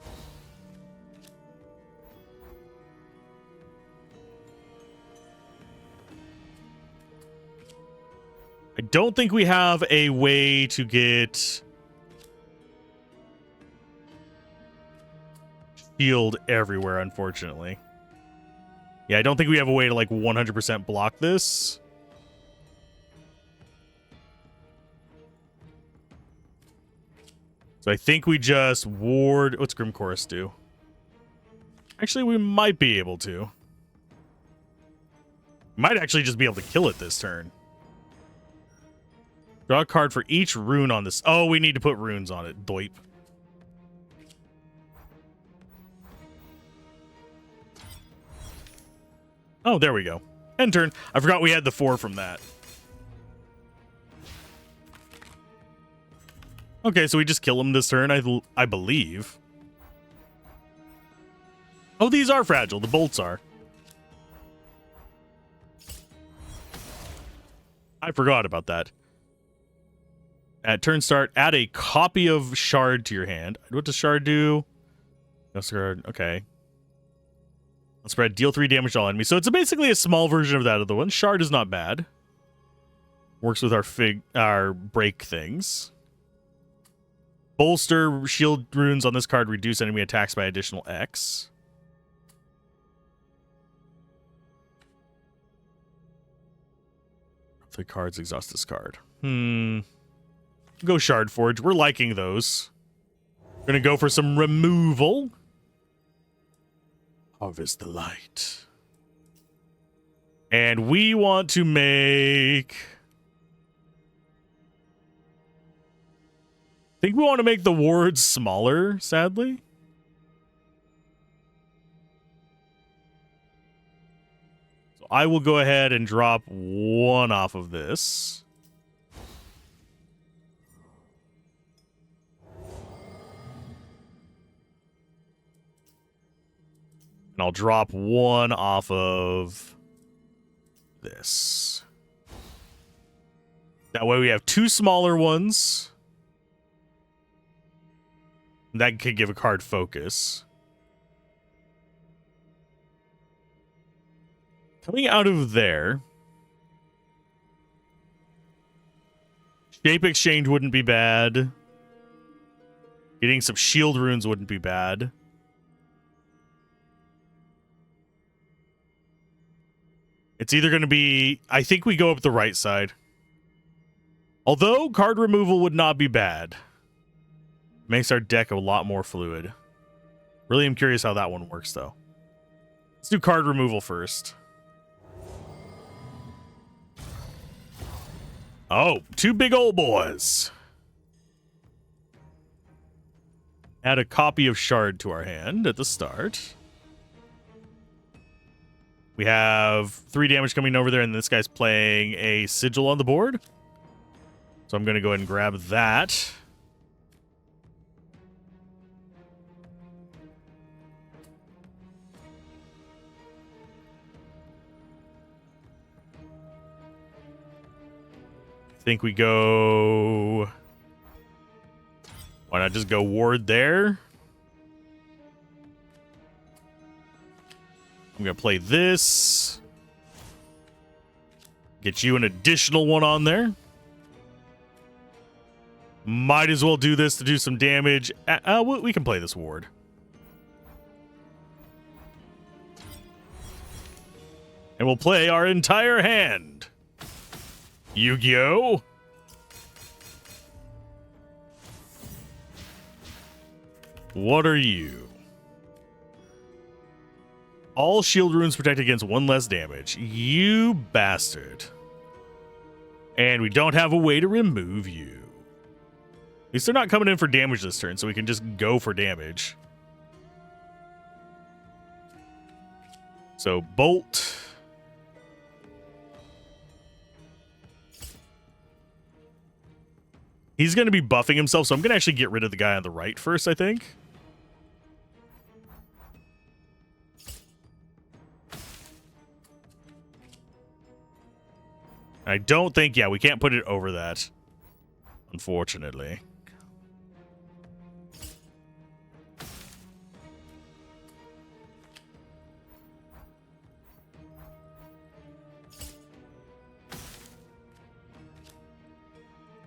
I don't think we have a way to get shield everywhere, unfortunately. Yeah, I don't think we have a way to like 100% block this. So I think we just ward... What's Grim Chorus do? Actually, we might be able to. Might actually just be able to kill it this turn. Draw a card for each rune on this. Oh, we need to put runes on it. Doip. Oh, there we go. End turn. I forgot we had the 4 from that. Okay, so we just kill him this turn, I believe. Oh, these are fragile. The bolts are. I forgot about that. At turn start, add a copy of Shard to your hand. What does Shard do? No Shard. Okay. Spread, deal 3 damage to all enemies. So it's basically a small version of that other one. Shard is not bad. Works with our break things. Bolster shield runes on this card reduce enemy attacks by additional X. The cards exhaust this card. Go Shard Forge. We're liking those. We're gonna go for some removal. Harvest the light. And we want to make... I think we want to make the wards smaller, sadly. So I will go ahead and drop 1 off of this. And I'll drop 1 off of this. That way we have 2 smaller ones. That could give a card focus. Coming out of there, Shape Exchange wouldn't be bad. Getting some shield runes wouldn't be bad. It's either going to be... I think we go up the right side. Although, card removal would not be bad. Makes our deck a lot more fluid. Really am curious how that one works, though. Let's do card removal first. Oh, 2 big old boys. Add a copy of Shard to our hand at the start. We have 3 damage coming over there, and this guy's playing a Sigil on the board. So I'm going to go ahead and grab that. I think we go... Why not just go ward there? I'm going to play this. Get you an additional one on there. Might as well do this to do some damage. We can play this ward. And we'll play our entire hand. Yu-Gi-Oh! What are you? All shield runes protect against 1 less damage. You bastard. And we don't have a way to remove you. At least they're not coming in for damage this turn, so we can just go for damage. So, Bolt. He's going to be buffing himself, so I'm going to actually get rid of the guy on the right first, I think. I don't think, yeah, we can't put it over that, unfortunately.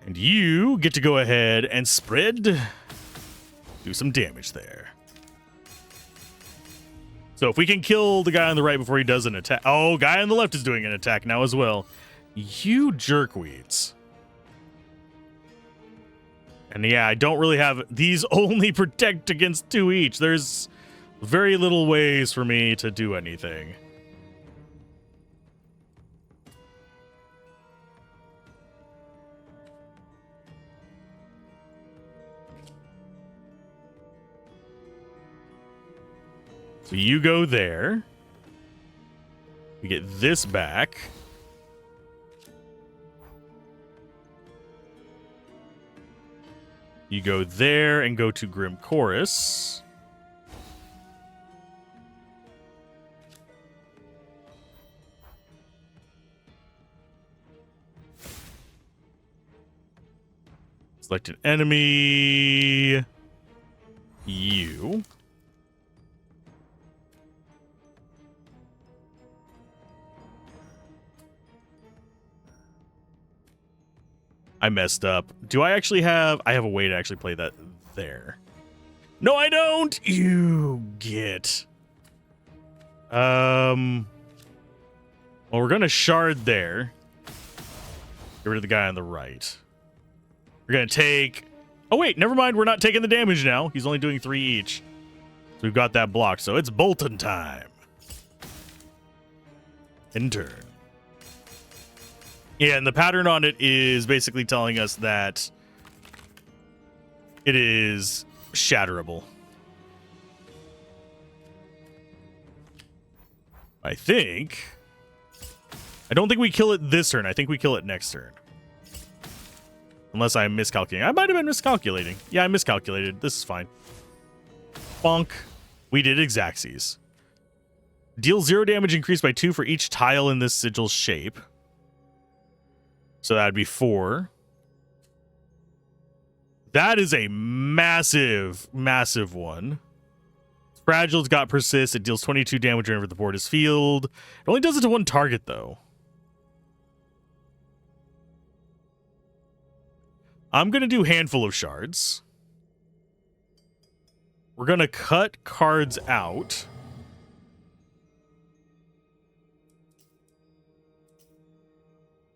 And you get to go ahead and spread. Do some damage there. So if we can kill the guy on the right before he does an attack. Oh, guy on the left is doing an attack now as well. You jerkweeds. And yeah, I don't really have... These only protect against 2 each. There's very little ways for me to do anything. So you go there. We get this back. You go there and go to Grim Chorus. Select an enemy. You. I messed up. Do I actually have... I have a way to actually play that there. No, I don't! You get... Well, we're going to shard there. Get rid of the guy on the right. We're going to take... Oh, wait, never mind. We're not taking the damage now. He's only doing 3 each. So we've got that blocked. So it's Bolton time. In turn. Yeah, and the pattern on it is basically telling us that it is shatterable. I don't think we kill it this turn. I think we kill it next turn. Unless I'm miscalculating. I might have been miscalculating. Yeah, I miscalculated. This is fine. Bonk. We did Exacxes. Deal 0 damage increased by 2 for each tile in this sigil shape. So that'd be 4. That is a massive, massive one. Fragile's got persist. It deals 22 damage whenever the board is fielded. It only does it to 1 target, though. I'm going to do handful of shards. We're going to cut cards out.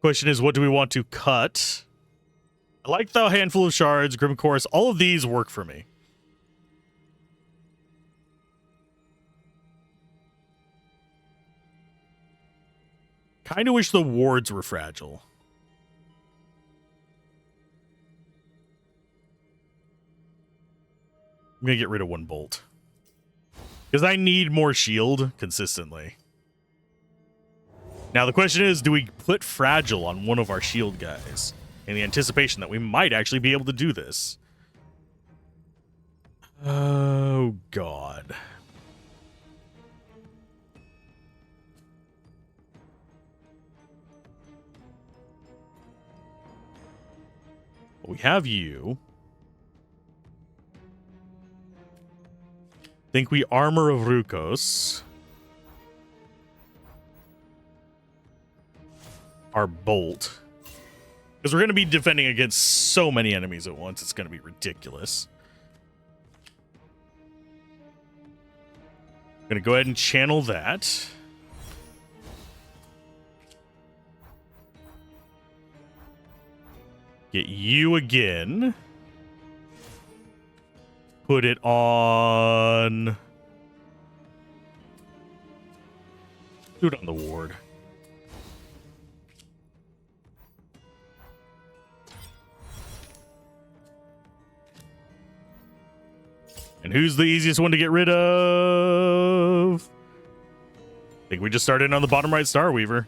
Question is, what do we want to cut? I like the handful of shards, Grim Chorus. All of these work for me. Kind of wish the wards were fragile. I'm going to get rid of 1 bolt. Because I need more shield consistently. Now the question is, do we put fragile on one of our shield guys? In the anticipation that we might actually be able to do this. Oh, God. We have you. Think we Armor of Rukos. Our bolt. Because we're going to be defending against so many enemies at once. It's going to be ridiculous. I'm going to go ahead and channel that. Get you again. Put it on... Do it on the ward. And who's the easiest one to get rid of? I think we just started on the bottom right Starweaver.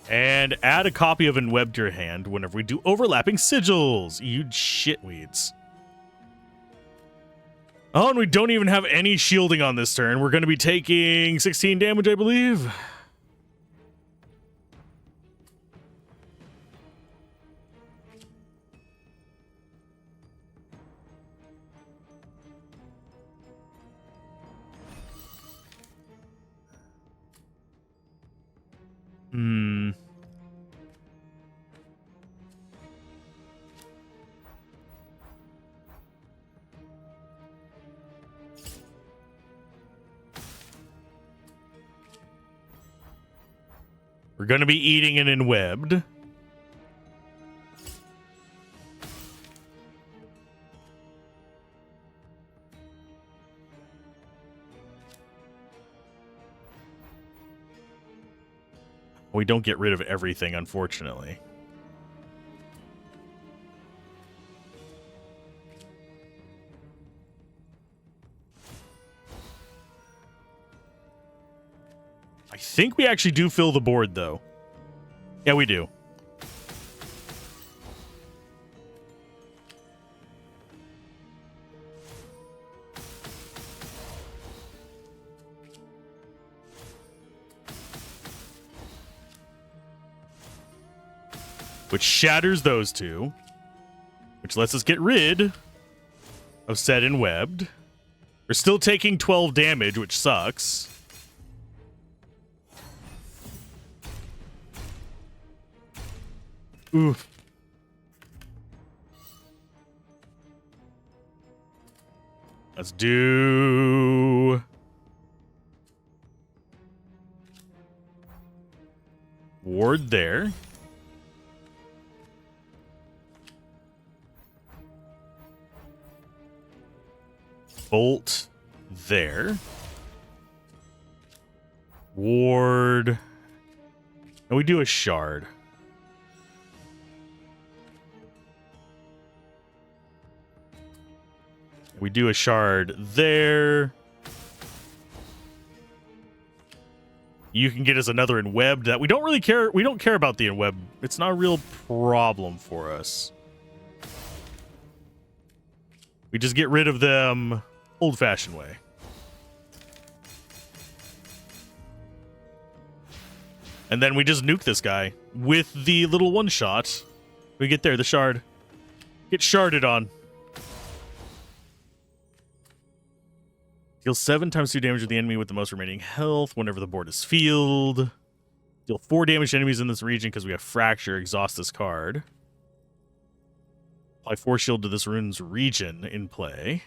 And add a copy of Enweb to your hand whenever we do overlapping sigils. You shitweeds. Oh, and we don't even have any shielding on this turn. We're going to be taking 16 damage, I believe. We're going to be eating an Enwebbed. We don't get rid of everything, unfortunately. I think we actually do fill the board, though. Yeah, we do. which shatters those two, which lets us get rid of Set and Webbed. We're still taking 12 damage, which sucks. Oof. Let's do... Ward there. Bolt there. Ward. And we do a shard. We do a shard there. You can get us another in web that we don't really care. We don't care about the in web. It's not a real problem for us. We just get rid of them old-fashioned way. And then we just nuke this guy with the little one-shot. We get there, the shard. Get sharded on. Deal 7 times 2 damage to the enemy with the most remaining health whenever the board is fielded. Deal 4 damage to enemies in this region because we have Fracture. Exhaust this card. Apply 4 shield to this rune's region in play.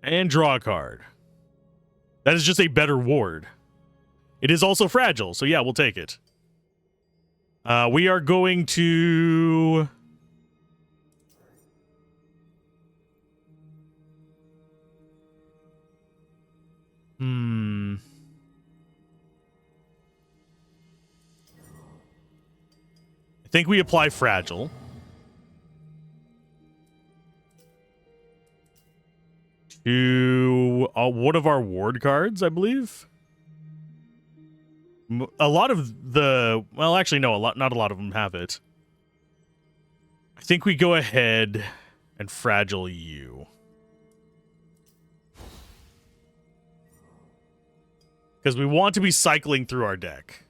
And draw a card. That is just a better ward. It is also fragile, so yeah, we'll take it. We are going to... I think we apply Fragile. To one of our ward cards, I believe. A lot of the... Well, actually, no, not a lot of them have it. I think we go ahead and Fragile you. Because we want to be cycling through our deck.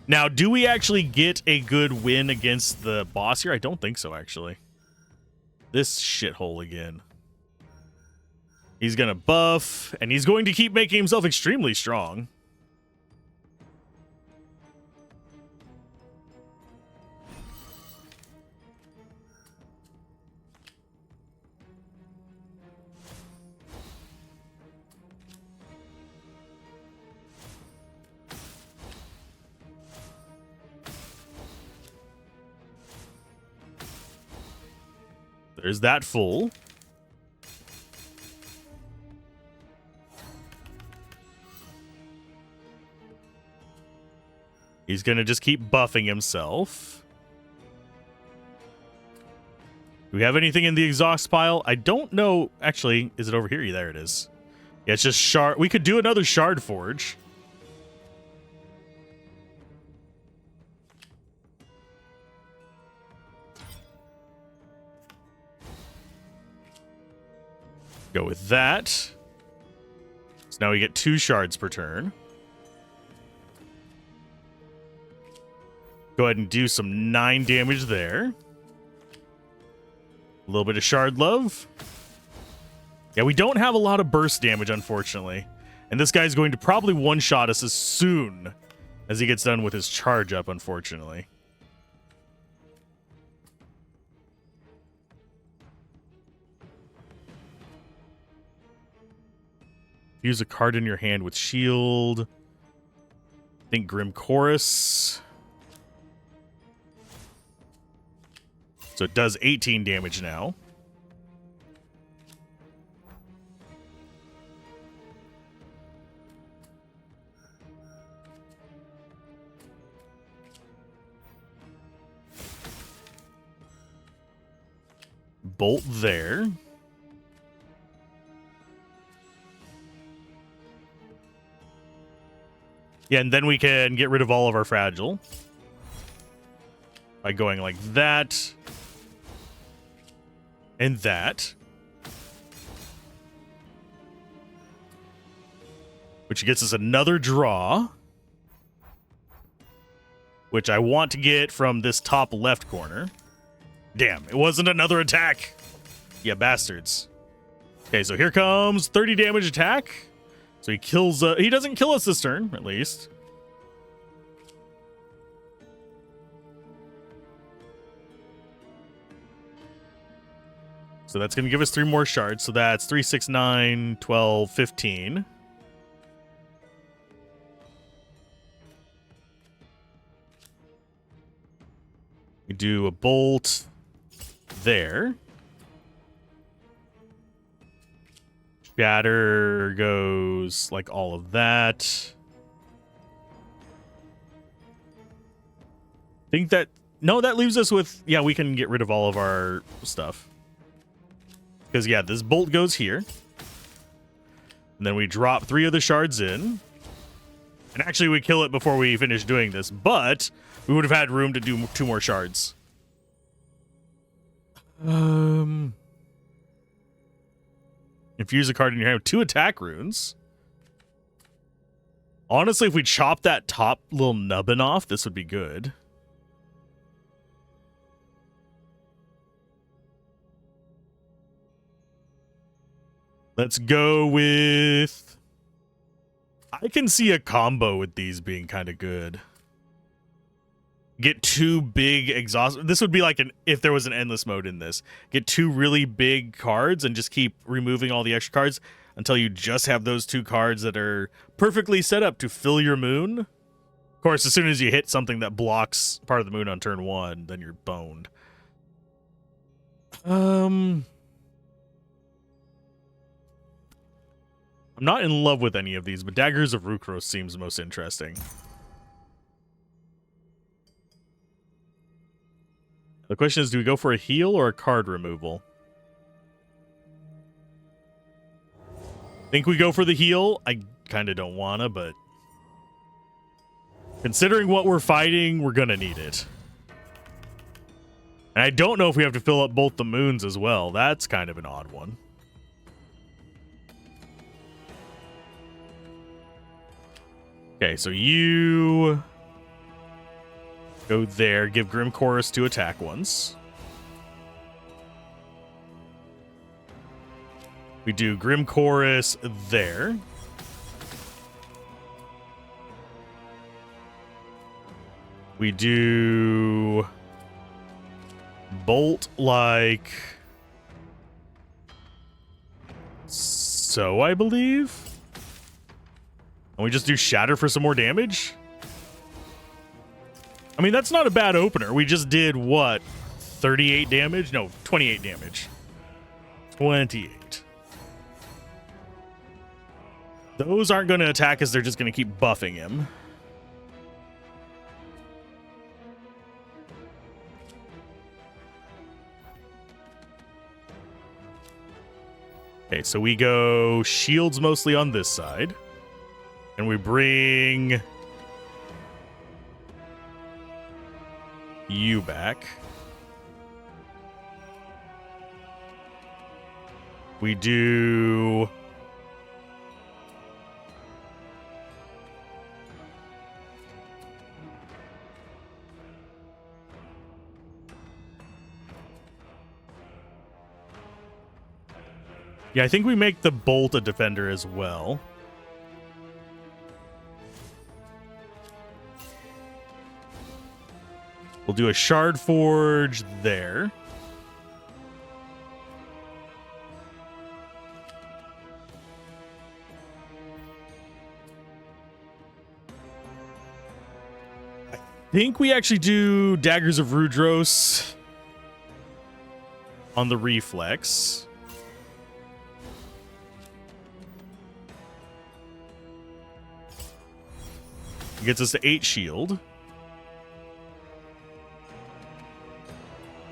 Now, do we actually get a good win against the boss here? I don't think so, actually. This shithole again. He's going to buff, and he's going to keep making himself extremely strong. There's that full. He's going to just keep buffing himself. Do we have anything in the exhaust pile? I don't know. Actually, is it over here? There it is. Yeah, it's just shard. We could do another shard forge. Go with that. So now we get 2 shards per turn. Go ahead and do some 9 damage there. A little bit of shard love. Yeah, we don't have a lot of burst damage, unfortunately. And this guy's going to probably one-shot us as soon as he gets done with his charge up, unfortunately. Use a card in your hand with shield. I think Grim Chorus. So it does 18 damage now. Bolt there. Yeah, and then we can get rid of all of our fragile by going like that and that, which gets us another draw. which I want to get from this top left corner. Damn, it wasn't another attack. Yeah, bastards. Okay, so here comes 30 damage attack. So he kills, he doesn't kill us this turn, at least. So that's going to give us 3 more shards. So that's 3, 6, 9, 12, 15. We do a bolt there. Shatter goes like all of that. Think that... No, that leaves us with... Yeah, we can get rid of all of our stuff. Because, yeah, this bolt goes here. And then we drop 3 of the shards in. And actually, we kill it before we finish doing this. But we would have had room to do 2 more shards. Infuse a card in your hand with 2 attack runes. Honestly, if we chop that top little nubbin off, this would be good. Let's go with... I can see a combo with these being kind of good. Get 2 big exhaust... This would be like if there was an endless mode in this. Get 2 really big cards and just keep removing all the extra cards until you just have those 2 cards that are perfectly set up to fill your moon. Of course, as soon as you hit something that blocks part of the moon on turn 1, then you're boned. I'm not in love with any of these, but Daggers of Rukros seems most interesting. The question is, do we go for a heal or a card removal? Think we go for the heal? I kind of don't wanna, but considering what we're fighting, we're gonna need it. And I don't know if we have to fill up both the moons as well. That's kind of an odd one. Okay, so you go there, give Grim Chorus 2 attack ones. We do Grim Chorus there. We do Bolt like so, I believe. And we just do Shatter for some more damage? I mean, that's not a bad opener. We just did, what, 38 damage? No, 28 damage. 28. Those aren't going to attack us. They're just going to keep buffing him. Okay, so we go shields mostly on this side. And we bring you back. We do yeah, I think we make the Bolt a defender as well. We'll do a Shard Forge there. I think we actually do Daggers of Rudros on the reflex. It gets us to 8 shield.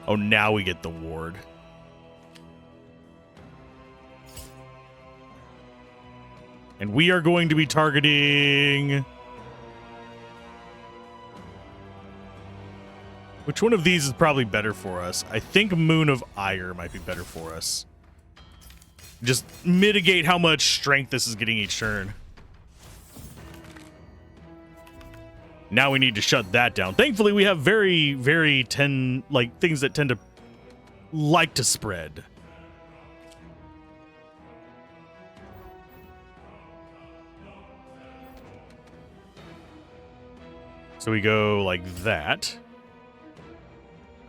Oh, now we get the ward. And we are going to be targeting... Which one of these is probably better for us? I think Moon of Ire might be better for us. Just mitigate how much strength this is getting each turn. Now we need to shut that down. Thankfully, we have very, very things that tend to like to spread. So we go like that.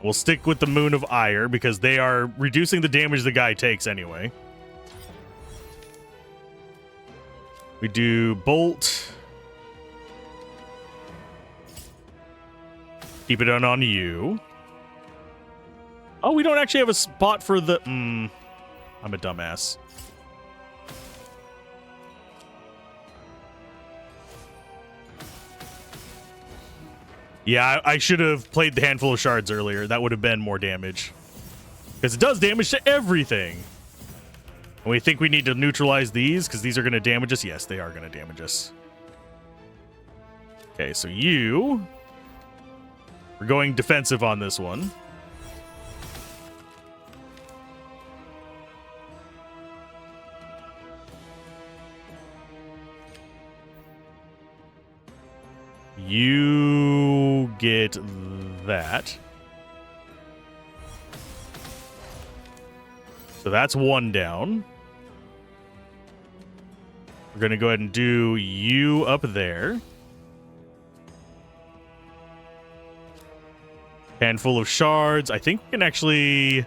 We'll stick with the Moon of Ire because they are reducing the damage the guy takes anyway. We do Bolt. Keep it on you. Oh, we don't actually have a spot for the... I'm a dumbass. Yeah, I should have played the handful of shards earlier. That would have been more damage. Because it does damage to everything. And we think we need to neutralize these because these are going to damage us. Yes, they are going to damage us. Okay, so you... We're going defensive on this one. You get that. So that's one down. We're going to go ahead and do you up there. Handful of shards. I think we can actually...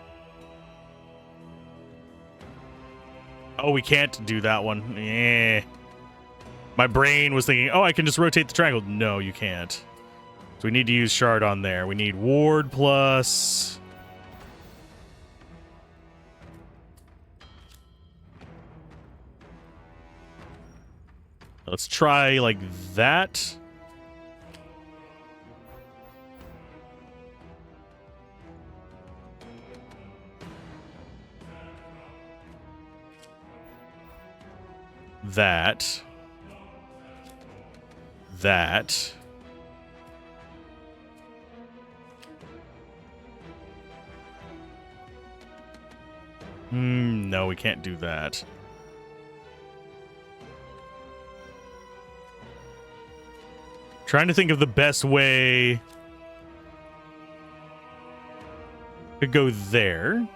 Oh, we can't do that one. Eh. My brain was thinking, oh, I can just rotate the triangle. No, you can't. So we need to use shard on there. We need ward plus... Let's try like that. That. That. No, we can't do that. Trying to think of the best way. Could go there.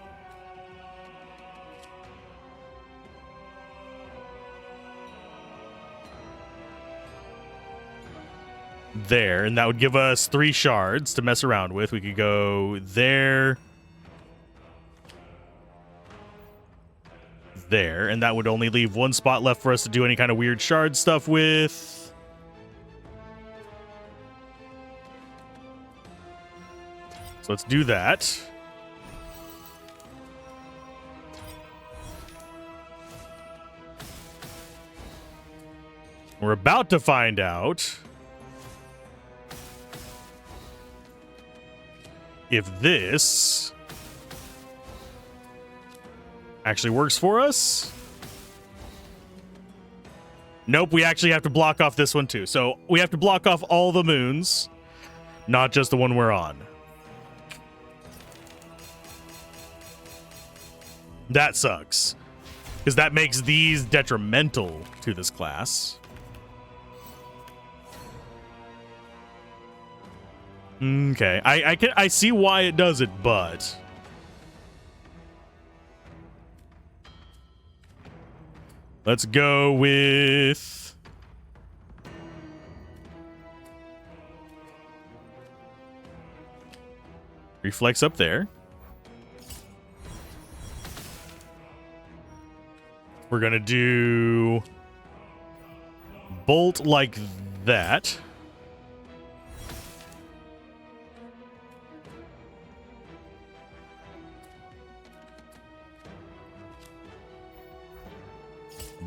There, and that would give us 3 shards to mess around with. We could go there, there, and that would only leave 1 spot left for us to do any kind of weird shard stuff with. So let's do that. We're about to find out if this actually works for us. Nope, we actually have to block off this one too. So we have to block off all the moons, not just the one we're on. That sucks, because that makes these detrimental to this class. Okay, I see why it does it, but let's go with reflex up there. We're gonna do bolt like that.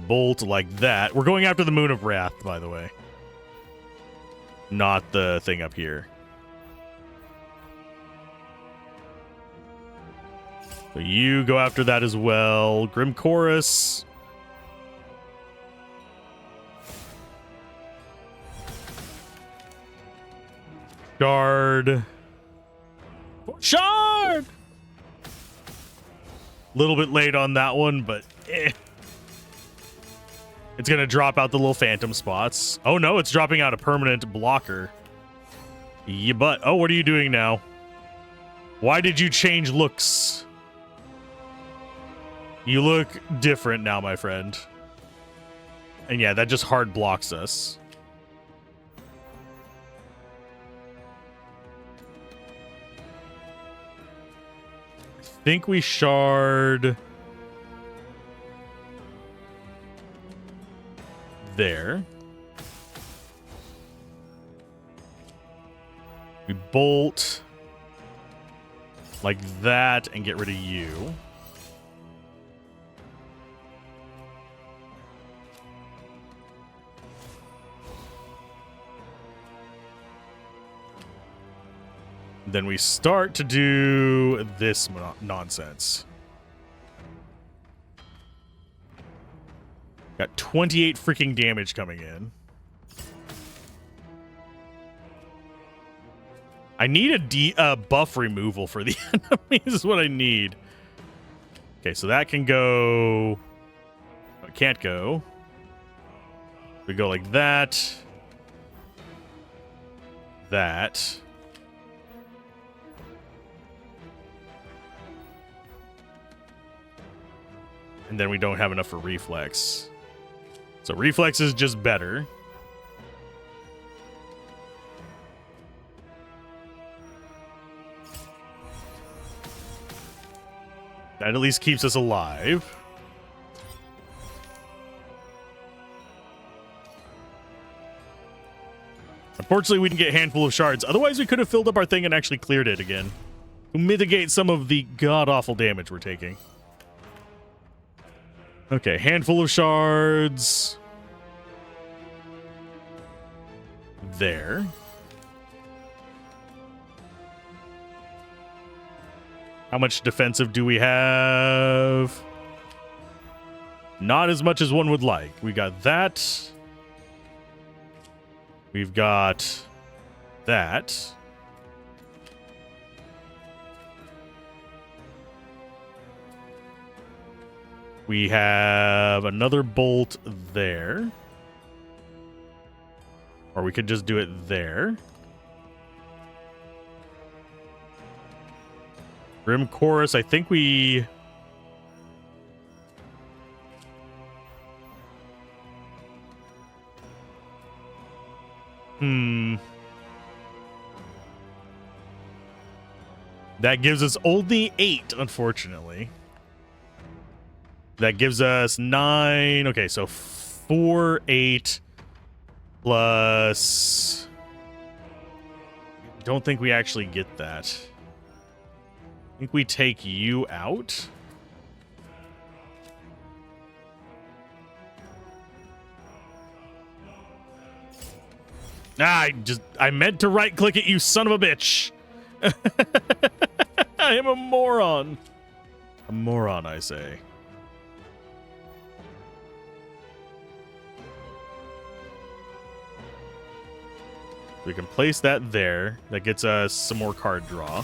Bolt like that. We're going after the Moon of Wrath, by the way. Not the thing up here. So you go after that as well. Grim Chorus. Shard. Shard! Little bit late on that one, but It's going to drop out the little phantom spots. Oh no, it's dropping out a permanent blocker. Yeah, but oh, what are you doing now? Why did you change looks? You look different now, my friend. And yeah, that just hard blocks us. I think we shard there. We bolt like that and get rid of you. Then we start to do this nonsense. Got 28 freaking damage coming in. I need a buff removal for the enemies is what I need. Okay, so that can go... It can't go. We go like that. That. And then we don't have enough for reflex. So reflex is just better. That at least keeps us alive. Unfortunately, we didn't get a handful of shards. Otherwise, we could have filled up our thing and actually cleared it again. To mitigate some of the god-awful damage we're taking. Okay, handful of shards. There. How much defensive do we have? Not as much as one would like. We got that. We've got that. We have another bolt there. Or we could just do it there. Rim Chorus, I think we... That gives us only 8, unfortunately. That gives us 9. Okay, so 4, 8 plus... Don't think we actually get that. I think we take you out. I meant to right click it, you son of a bitch. I am a moron. A moron, I say. We can place that there. That gets us some more card draw.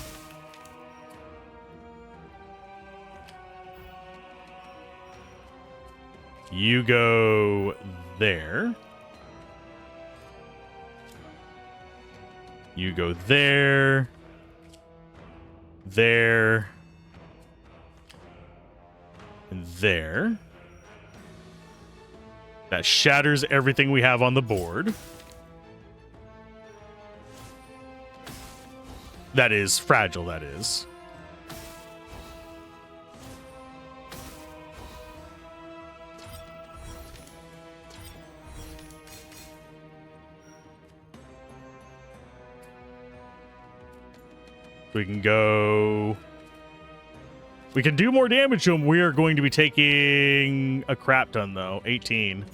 You go there. You go there. There. And there. That shatters everything we have on the board. That is fragile, that is. We can go... We can do more damage to him. We are going to be taking a crap ton, though. 18.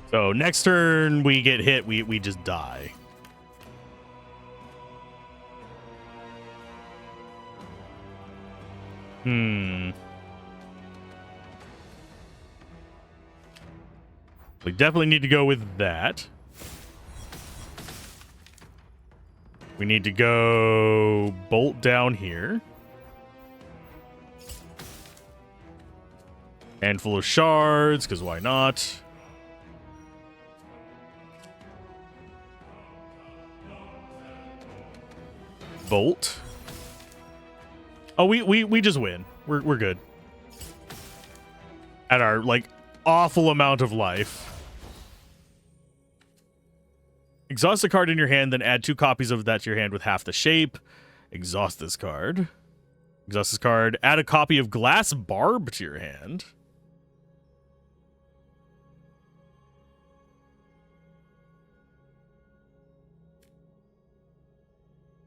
So next turn we get hit, we just die. We definitely need to go with that. We need to go bolt down here. Handful of shards, because why not? Bolt. Oh, we just win. We're good. At our, like, awful amount of life. Exhaust a card in your hand, then add 2 copies of that to your hand with half the shape. Exhaust this card. Exhaust this card. Add a copy of Glass Barb to your hand.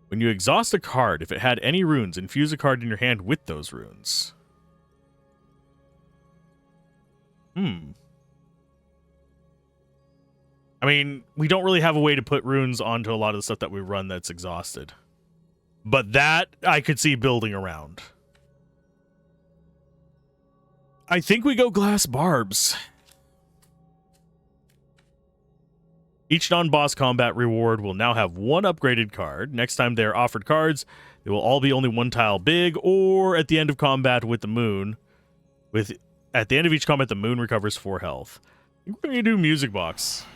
When you exhaust a card, if it had any runes, infuse a card in your hand with those runes. I mean, we don't really have a way to put runes onto a lot of the stuff that we run that's exhausted. But that, I could see building around. I think we go Glass Barbs. Each non-boss combat reward will now have 1 upgraded card. Next time they are offered cards, they will all be only 1 tile big, or at the end of combat with the moon. At the end of each combat, the moon recovers 4 health. I think we're going to do Music Box.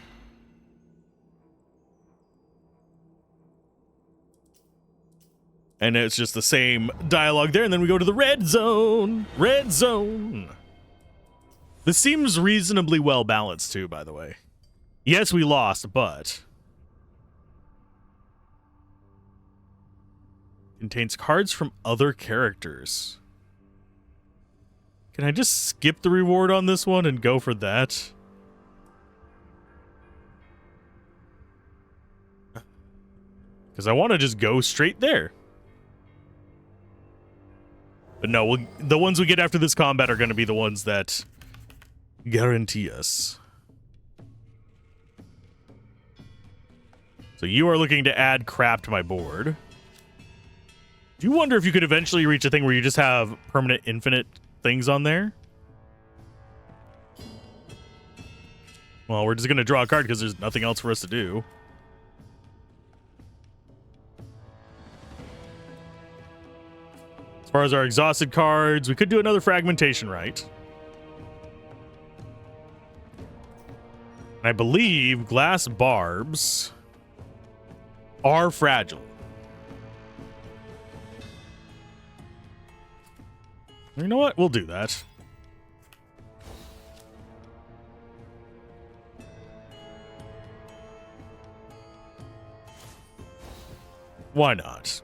And it's just the same dialogue there, and then we go to the red zone. Red zone. This seems reasonably well balanced, too, by the way. Yes, we lost, but... contains cards from other characters. Can I just skip the reward on this one and go for that? Because I want to just go straight there. But no, the ones we get after this combat are going to be the ones that guarantee us. So you are looking to add crap to my board. Do you wonder if you could eventually reach a thing where you just have permanent infinite things on there? Well, we're just going to draw a card because there's nothing else for us to do. As far as our exhausted cards, we could do another fragmentation, right? I believe Glass Barbs are fragile. You know what? We'll do that. Why not?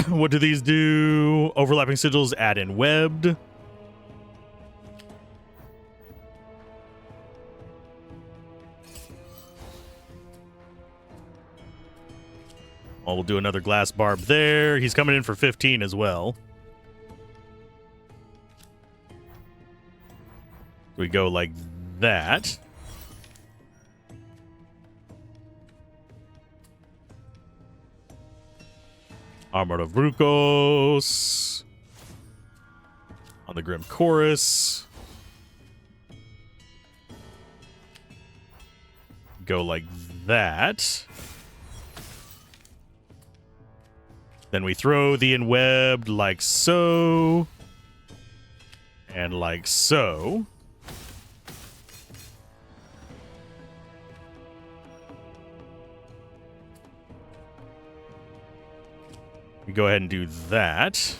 What do these do? Overlapping sigils add in webbed. Oh, we'll do another Glass Barb there. He's coming in for 15 as well. We go like that. Armor of Brukos. On the Grim Chorus. Go like that. Then we throw the Enwebbed like so. And like so. We go ahead and do that.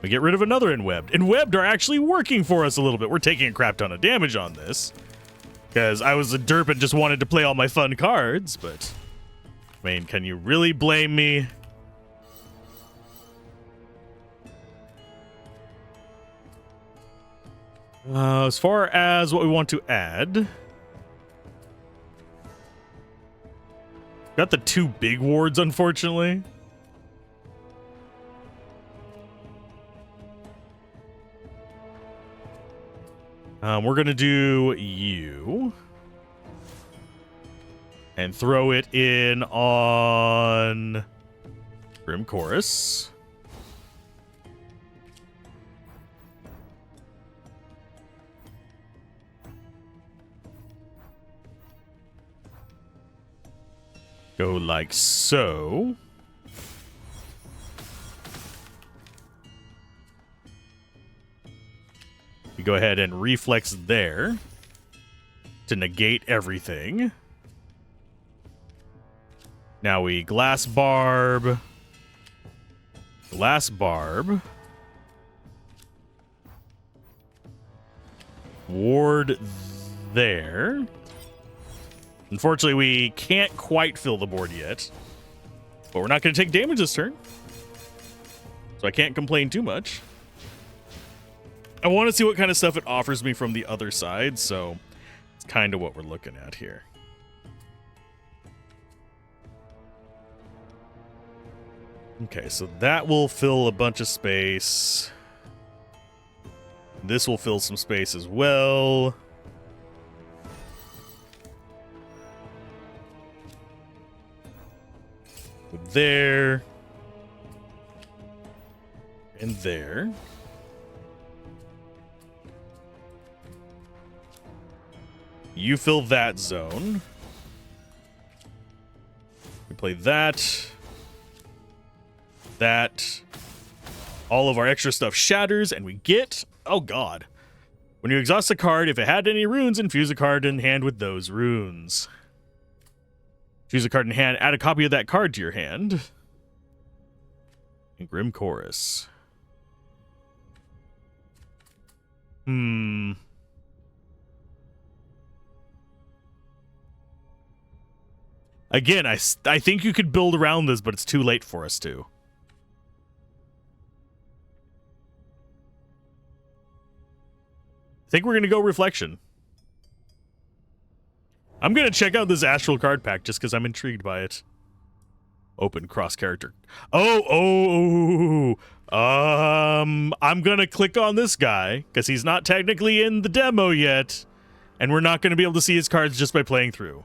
We get rid of another Enwebbed. Enwebbed are actually working for us a little bit. We're taking a crap ton of damage on this. Because I was a derp and just wanted to play all my fun cards, but... I mean, can you really blame me? As far as what we want to add... Got the 2 big wards, unfortunately. We're going to do you. And throw it in on Grim Chorus. Go like so. You go ahead and reflex there to negate everything. Now we glass barb. Glass barb. Ward there. Unfortunately, we can't quite fill the board yet. But we're not going to take damage this turn. So I can't complain too much. I want to see what kind of stuff it offers me from the other side, so it's kind of what we're looking at here. Okay, so that will fill a bunch of space. This will fill some space as well. There. And there. You fill that zone. We play that. That. All of our extra stuff shatters, and we get... Oh, God. When you exhaust a card, if it had any runes, infuse a card in hand with those runes. Choose a card in hand, add a copy of that card to your hand. And Grim Chorus. Again, I think you could build around this, but it's too late for us to. I think we're going to go Reflection. I'm going to check out this Astral card pack just because I'm intrigued by it. Open cross character. I'm going to click on this guy because he's not technically in the demo yet. And we're not going to be able to see his cards just by playing through.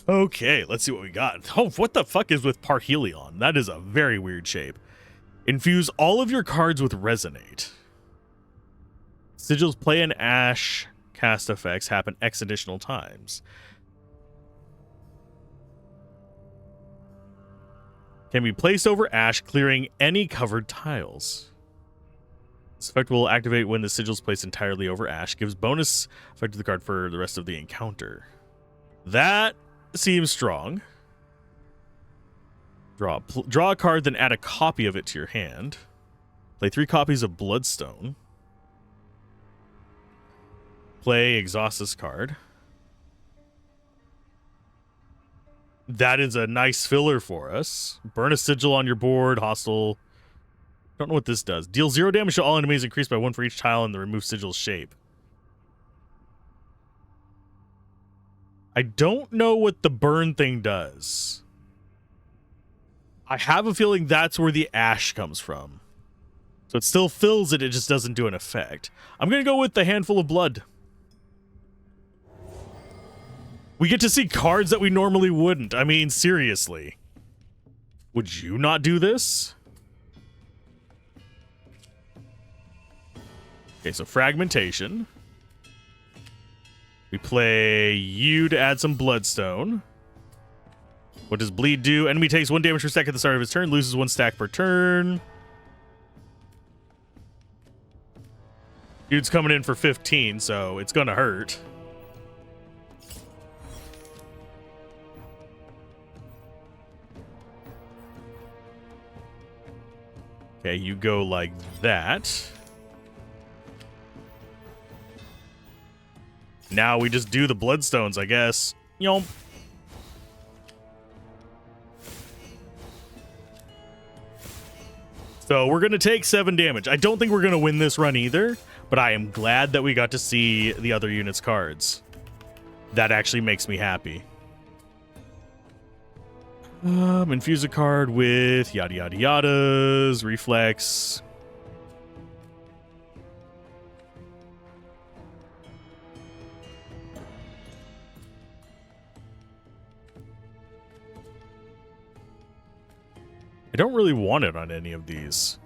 Okay, let's see what we got. Oh, what the fuck is with Parhelion? That is a very weird shape. Infuse all of your cards with Resonate. Sigils play an Ash cast effects happen X additional times. Can be placed over Ash, clearing any covered tiles. This effect will activate when the sigil is placed entirely over Ash. Gives bonus effect to the card for the rest of the encounter. That seems strong. Draw a card, then add a copy of it to your hand. Play 3 copies of Bloodstone. Play exhaust this card. That is a nice filler for us. Burn a sigil on your board. Hostile. Don't know what this does. Deal 0 damage to all enemies, increased by 1 for each tile in the remove sigil's shape. I don't know what the burn thing does. I have a feeling that's where the ash comes from. So it still fills it, it just doesn't do an effect. I'm going to go with the handful of blood. We get to see cards that we normally wouldn't. I mean, seriously. Would you not do this? Okay, so fragmentation. We play you to add some Bloodstone. What does bleed do? Enemy takes 1 damage per stack at the start of his turn, loses 1 stack per turn. Dude's coming in for 15, so it's gonna hurt. Okay, you go like that. Now we just do the Bloodstones, I guess. Yomp. So we're going to take 7 damage. I don't think we're going to win this run either, but I am glad that we got to see the other unit's cards. That actually makes me happy. Infuse a card with yada yada yadas, reflex. I don't really want it on any of these.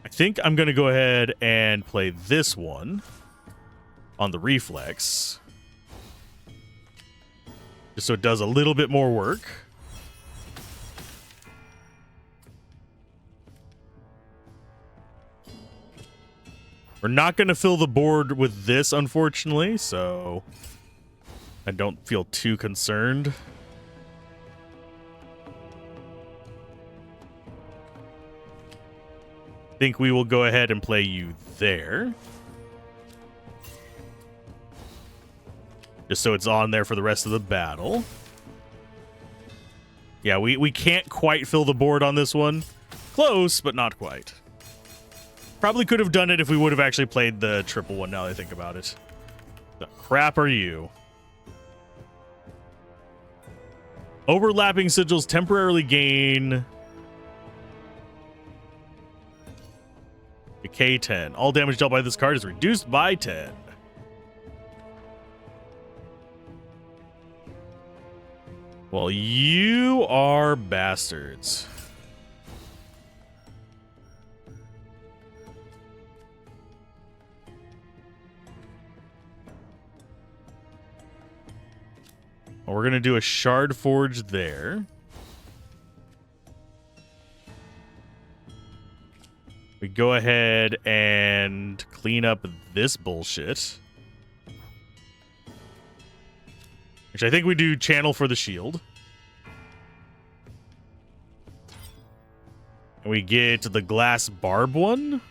I think I'm going to go ahead and play this one on the reflex. Just so it does a little bit more work. We're not going to fill the board with this, unfortunately, so I don't feel too concerned. I think we will go ahead and play you there. Just so it's on there for the rest of the battle. Yeah, we can't quite fill the board on this one. Close, but not quite. Probably could have done it if we would have actually played the triple one, now that I think about it. The crap are you? Overlapping sigils temporarily gain decay 10. All damage dealt by this card is reduced by 10. Well, you are bastards. Well, we're going to do a Shard Forge there. We go ahead and clean up this bullshit. Which I think we do channel for the shield. And we get the glass barb one.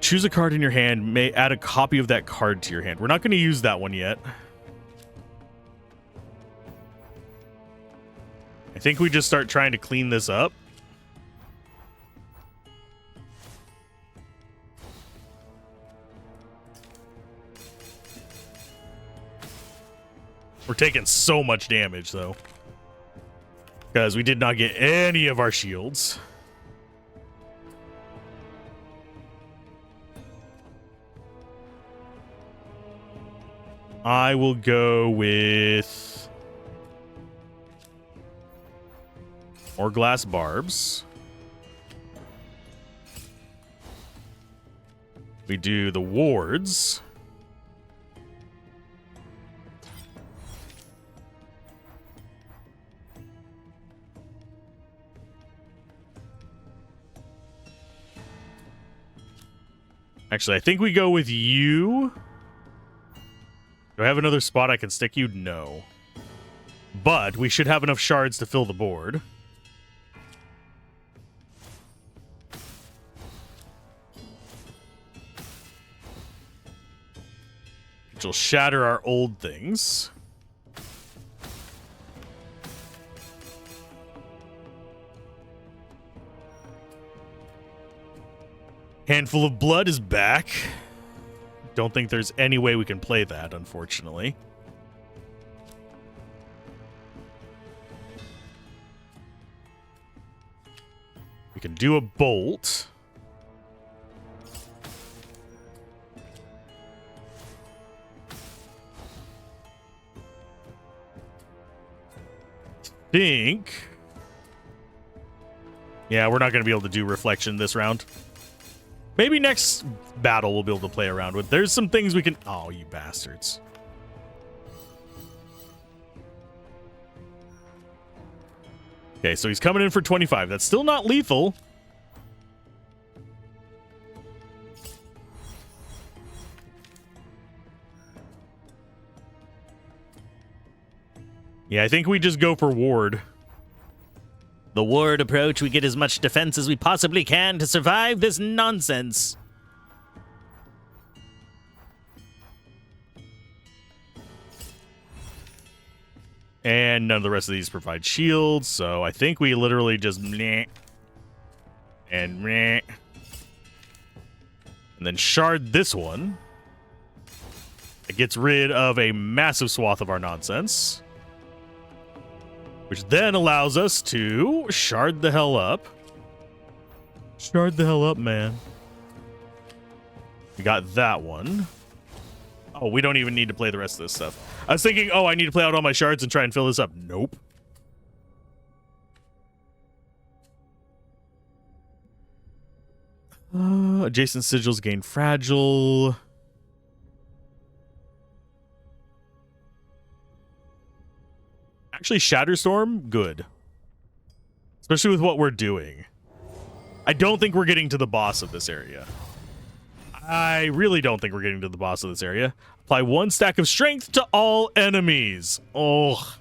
Choose a card in your hand. May add a copy of that card to your hand. We're not going to use that one yet. I think we just start trying to clean this up. We're taking so much damage, though. Because we did not get any of our shields. I will go with more glass barbs. We do the wards. Actually, I think we go with you. Do I have another spot I can stick you? No. But we should have enough shards to fill the board. Which will shatter our old things. Handful of Blood is back. Don't think there's any way we can play that, unfortunately. We can do a bolt. Think. Yeah, we're not going to be able to do reflection this round. Maybe next battle we'll be able to play around with. There's some things we can... Oh, you bastards. Okay, so he's coming in for 25. That's still not lethal. Yeah, I think we just go for ward. The ward approach, we get as much defense as we possibly can to survive this nonsense. And none of the rest of these provide shields, so I think we literally just meh and meh. And then shard this one. It gets rid of a massive swath of our nonsense. Which then allows us to shard the hell up. Shard the hell up, man. We got that one. Oh, we don't even need to play the rest of this stuff. I was thinking, oh, I need to play out all my shards and try and fill this up. Nope. Adjacent sigils gain fragile. Actually, Shatterstorm, good. Especially with what we're doing. I don't think we're getting to the boss of this area. I really don't think we're getting to the boss of this area. Apply 1 stack of strength to all enemies. Oh.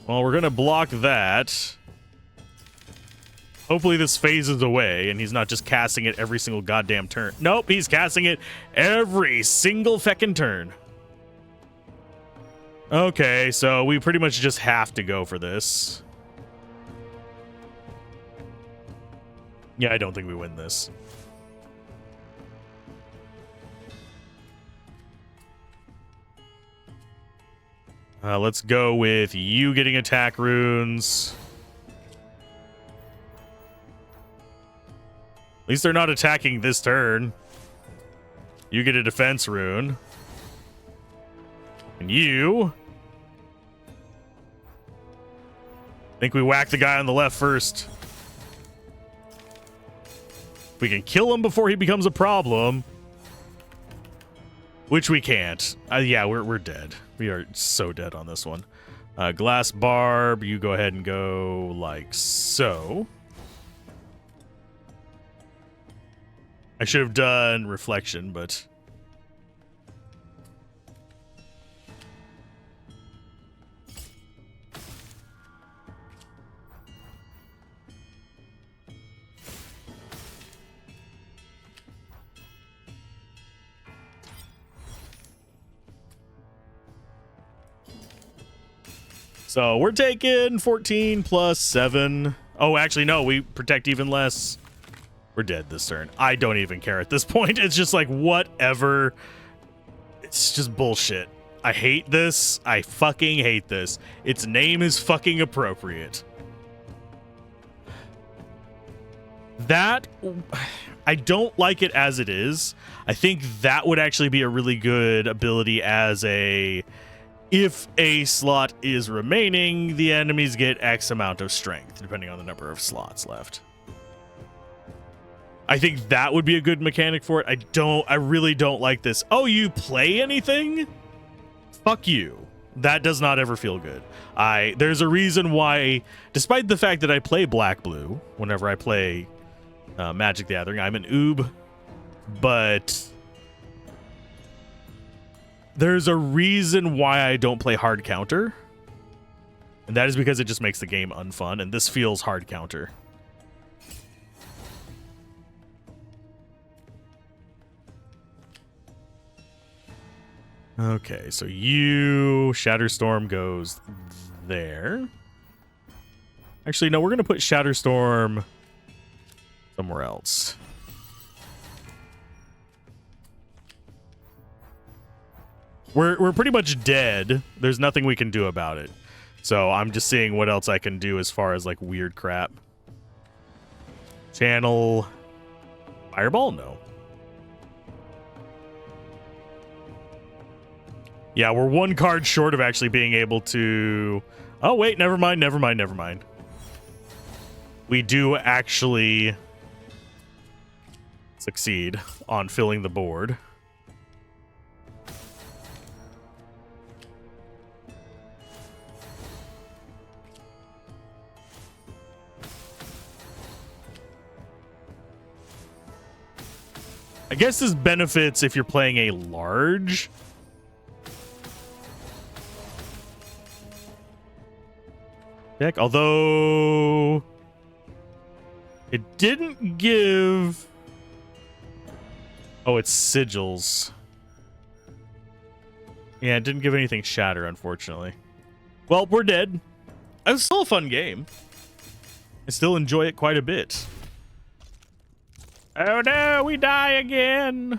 Well, we're going to block that. Hopefully this phases away and he's not just casting it every single goddamn turn. Nope, he's casting it every single feckin' turn. Okay, so we pretty much just have to go for this. Yeah, I don't think we win this. Let's go with you getting attack runes. At least they're not attacking this turn. You get a defense rune. And you... I think we whack the guy on the left first. We can kill him before he becomes a problem. Which we can't. Yeah, we're dead. We are so dead on this one. Glass barb, you go ahead and go like so. I should have done reflection, but... So we're taking 14 plus 7. Oh, actually, no, we protect even less. We're dead this turn. I don't even care at this point. It's just like, whatever. It's just bullshit. I hate this. I fucking hate this. Its name is fucking appropriate. That, I don't like it as it is. I think that would actually be a really good ability as a... If a slot is remaining, the enemies get X amount of strength, depending on the number of slots left. I think that would be a good mechanic for it. I really don't like this. Oh, you play anything? Fuck you. That does not ever feel good. There's a reason why, despite the fact that I play black-blue, whenever I play Magic the Gathering, I'm an oob, but... There's a reason why I don't play hard counter. And that is because it just makes the game unfun. And this feels hard counter. Okay, so you... Shatterstorm goes there. Actually, no, we're going to put Shatterstorm somewhere else. We're pretty much dead. There's nothing we can do about it. So I'm just seeing what else I can do as far as like weird crap. Channel Fireball? No. Yeah, we're 1 card short of actually being able to... Oh, wait, never mind. We do actually succeed on filling the board. I guess this benefits if you're playing a large. Deck, although it didn't give... Oh, it's sigils. Yeah, it didn't give anything shatter, unfortunately. Well, we're dead. It was still a fun game. I still enjoy it quite a bit. Oh no, we die again.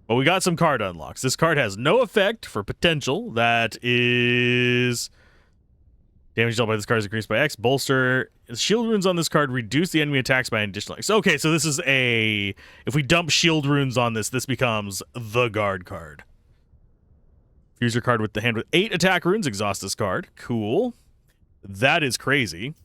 Well, we got some card unlocks. This card has no effect for potential. That is Damage dealt by this card is increased by X. Bolster. Shield runes on this card reduce the enemy attacks by an additional X. Okay, so this is a... If we dump shield runes on this, this becomes the guard card. Use your card with the hand with 8 attack runes. Exhaust this card. Cool. That is crazy.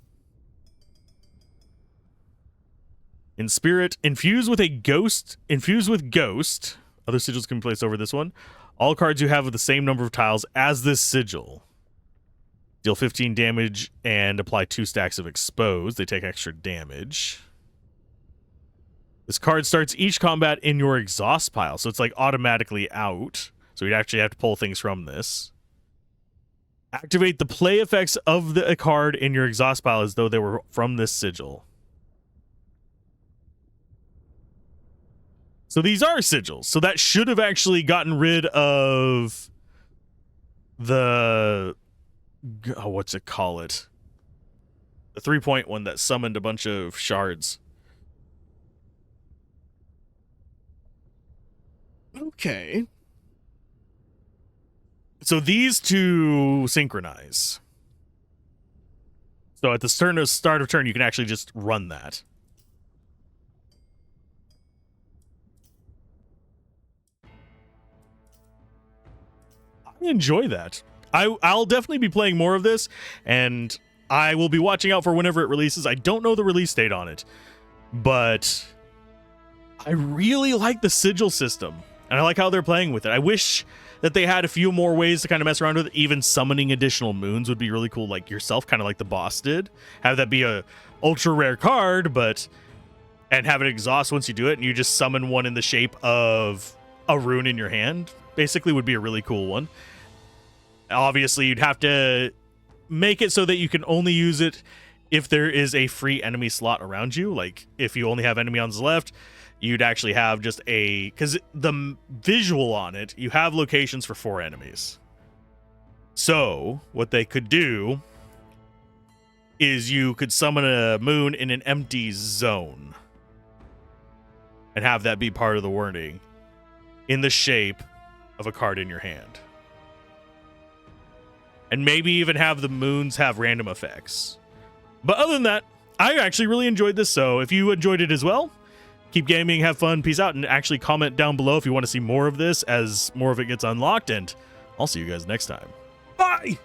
In spirit, infuse with a ghost. Infuse with ghost. Other sigils can be placed over this one. All cards you have with the same number of tiles as this sigil. Deal 15 damage and apply 2 stacks of exposed. They take extra damage. This card starts each combat in your exhaust pile, so it's like automatically out. So you'd actually have to pull things from this. Activate the play effects of the card in your exhaust pile as though they were from this sigil. So these are sigils. So that should have actually gotten rid of the... Oh, what's it call it? The 3-point one that summoned a bunch of shards. Okay. So these two synchronize. So at the start of turn, you can actually just run that. I enjoy that. I'll definitely be playing more of this, and I will be watching out for whenever it releases. I don't know the release date on it, but I really like the sigil system, and I like how they're playing with it. I wish that they had a few more ways to kind of mess around with it. Even summoning additional moons would be really cool, like yourself, kind of like the boss did. Have that be a ultra rare card, and have it exhaust once you do it, and you just summon one in the shape of a rune in your hand, basically would be a really cool one. Obviously, you'd have to make it so that you can only use it if there is a free enemy slot around you. Like, if you only have enemy on the left, you'd actually have just a... Because the visual on it, you have locations for 4 enemies. So, what they could do is you could summon a moon in an empty zone and have that be part of the wording in the shape of a card in your hand. And maybe even have the moons have random effects. But other than that, I actually really enjoyed this. So if you enjoyed it as well, keep gaming, have fun, peace out, and actually comment down below if you want to see more of this as more of it gets unlocked. And I'll see you guys next time. Bye!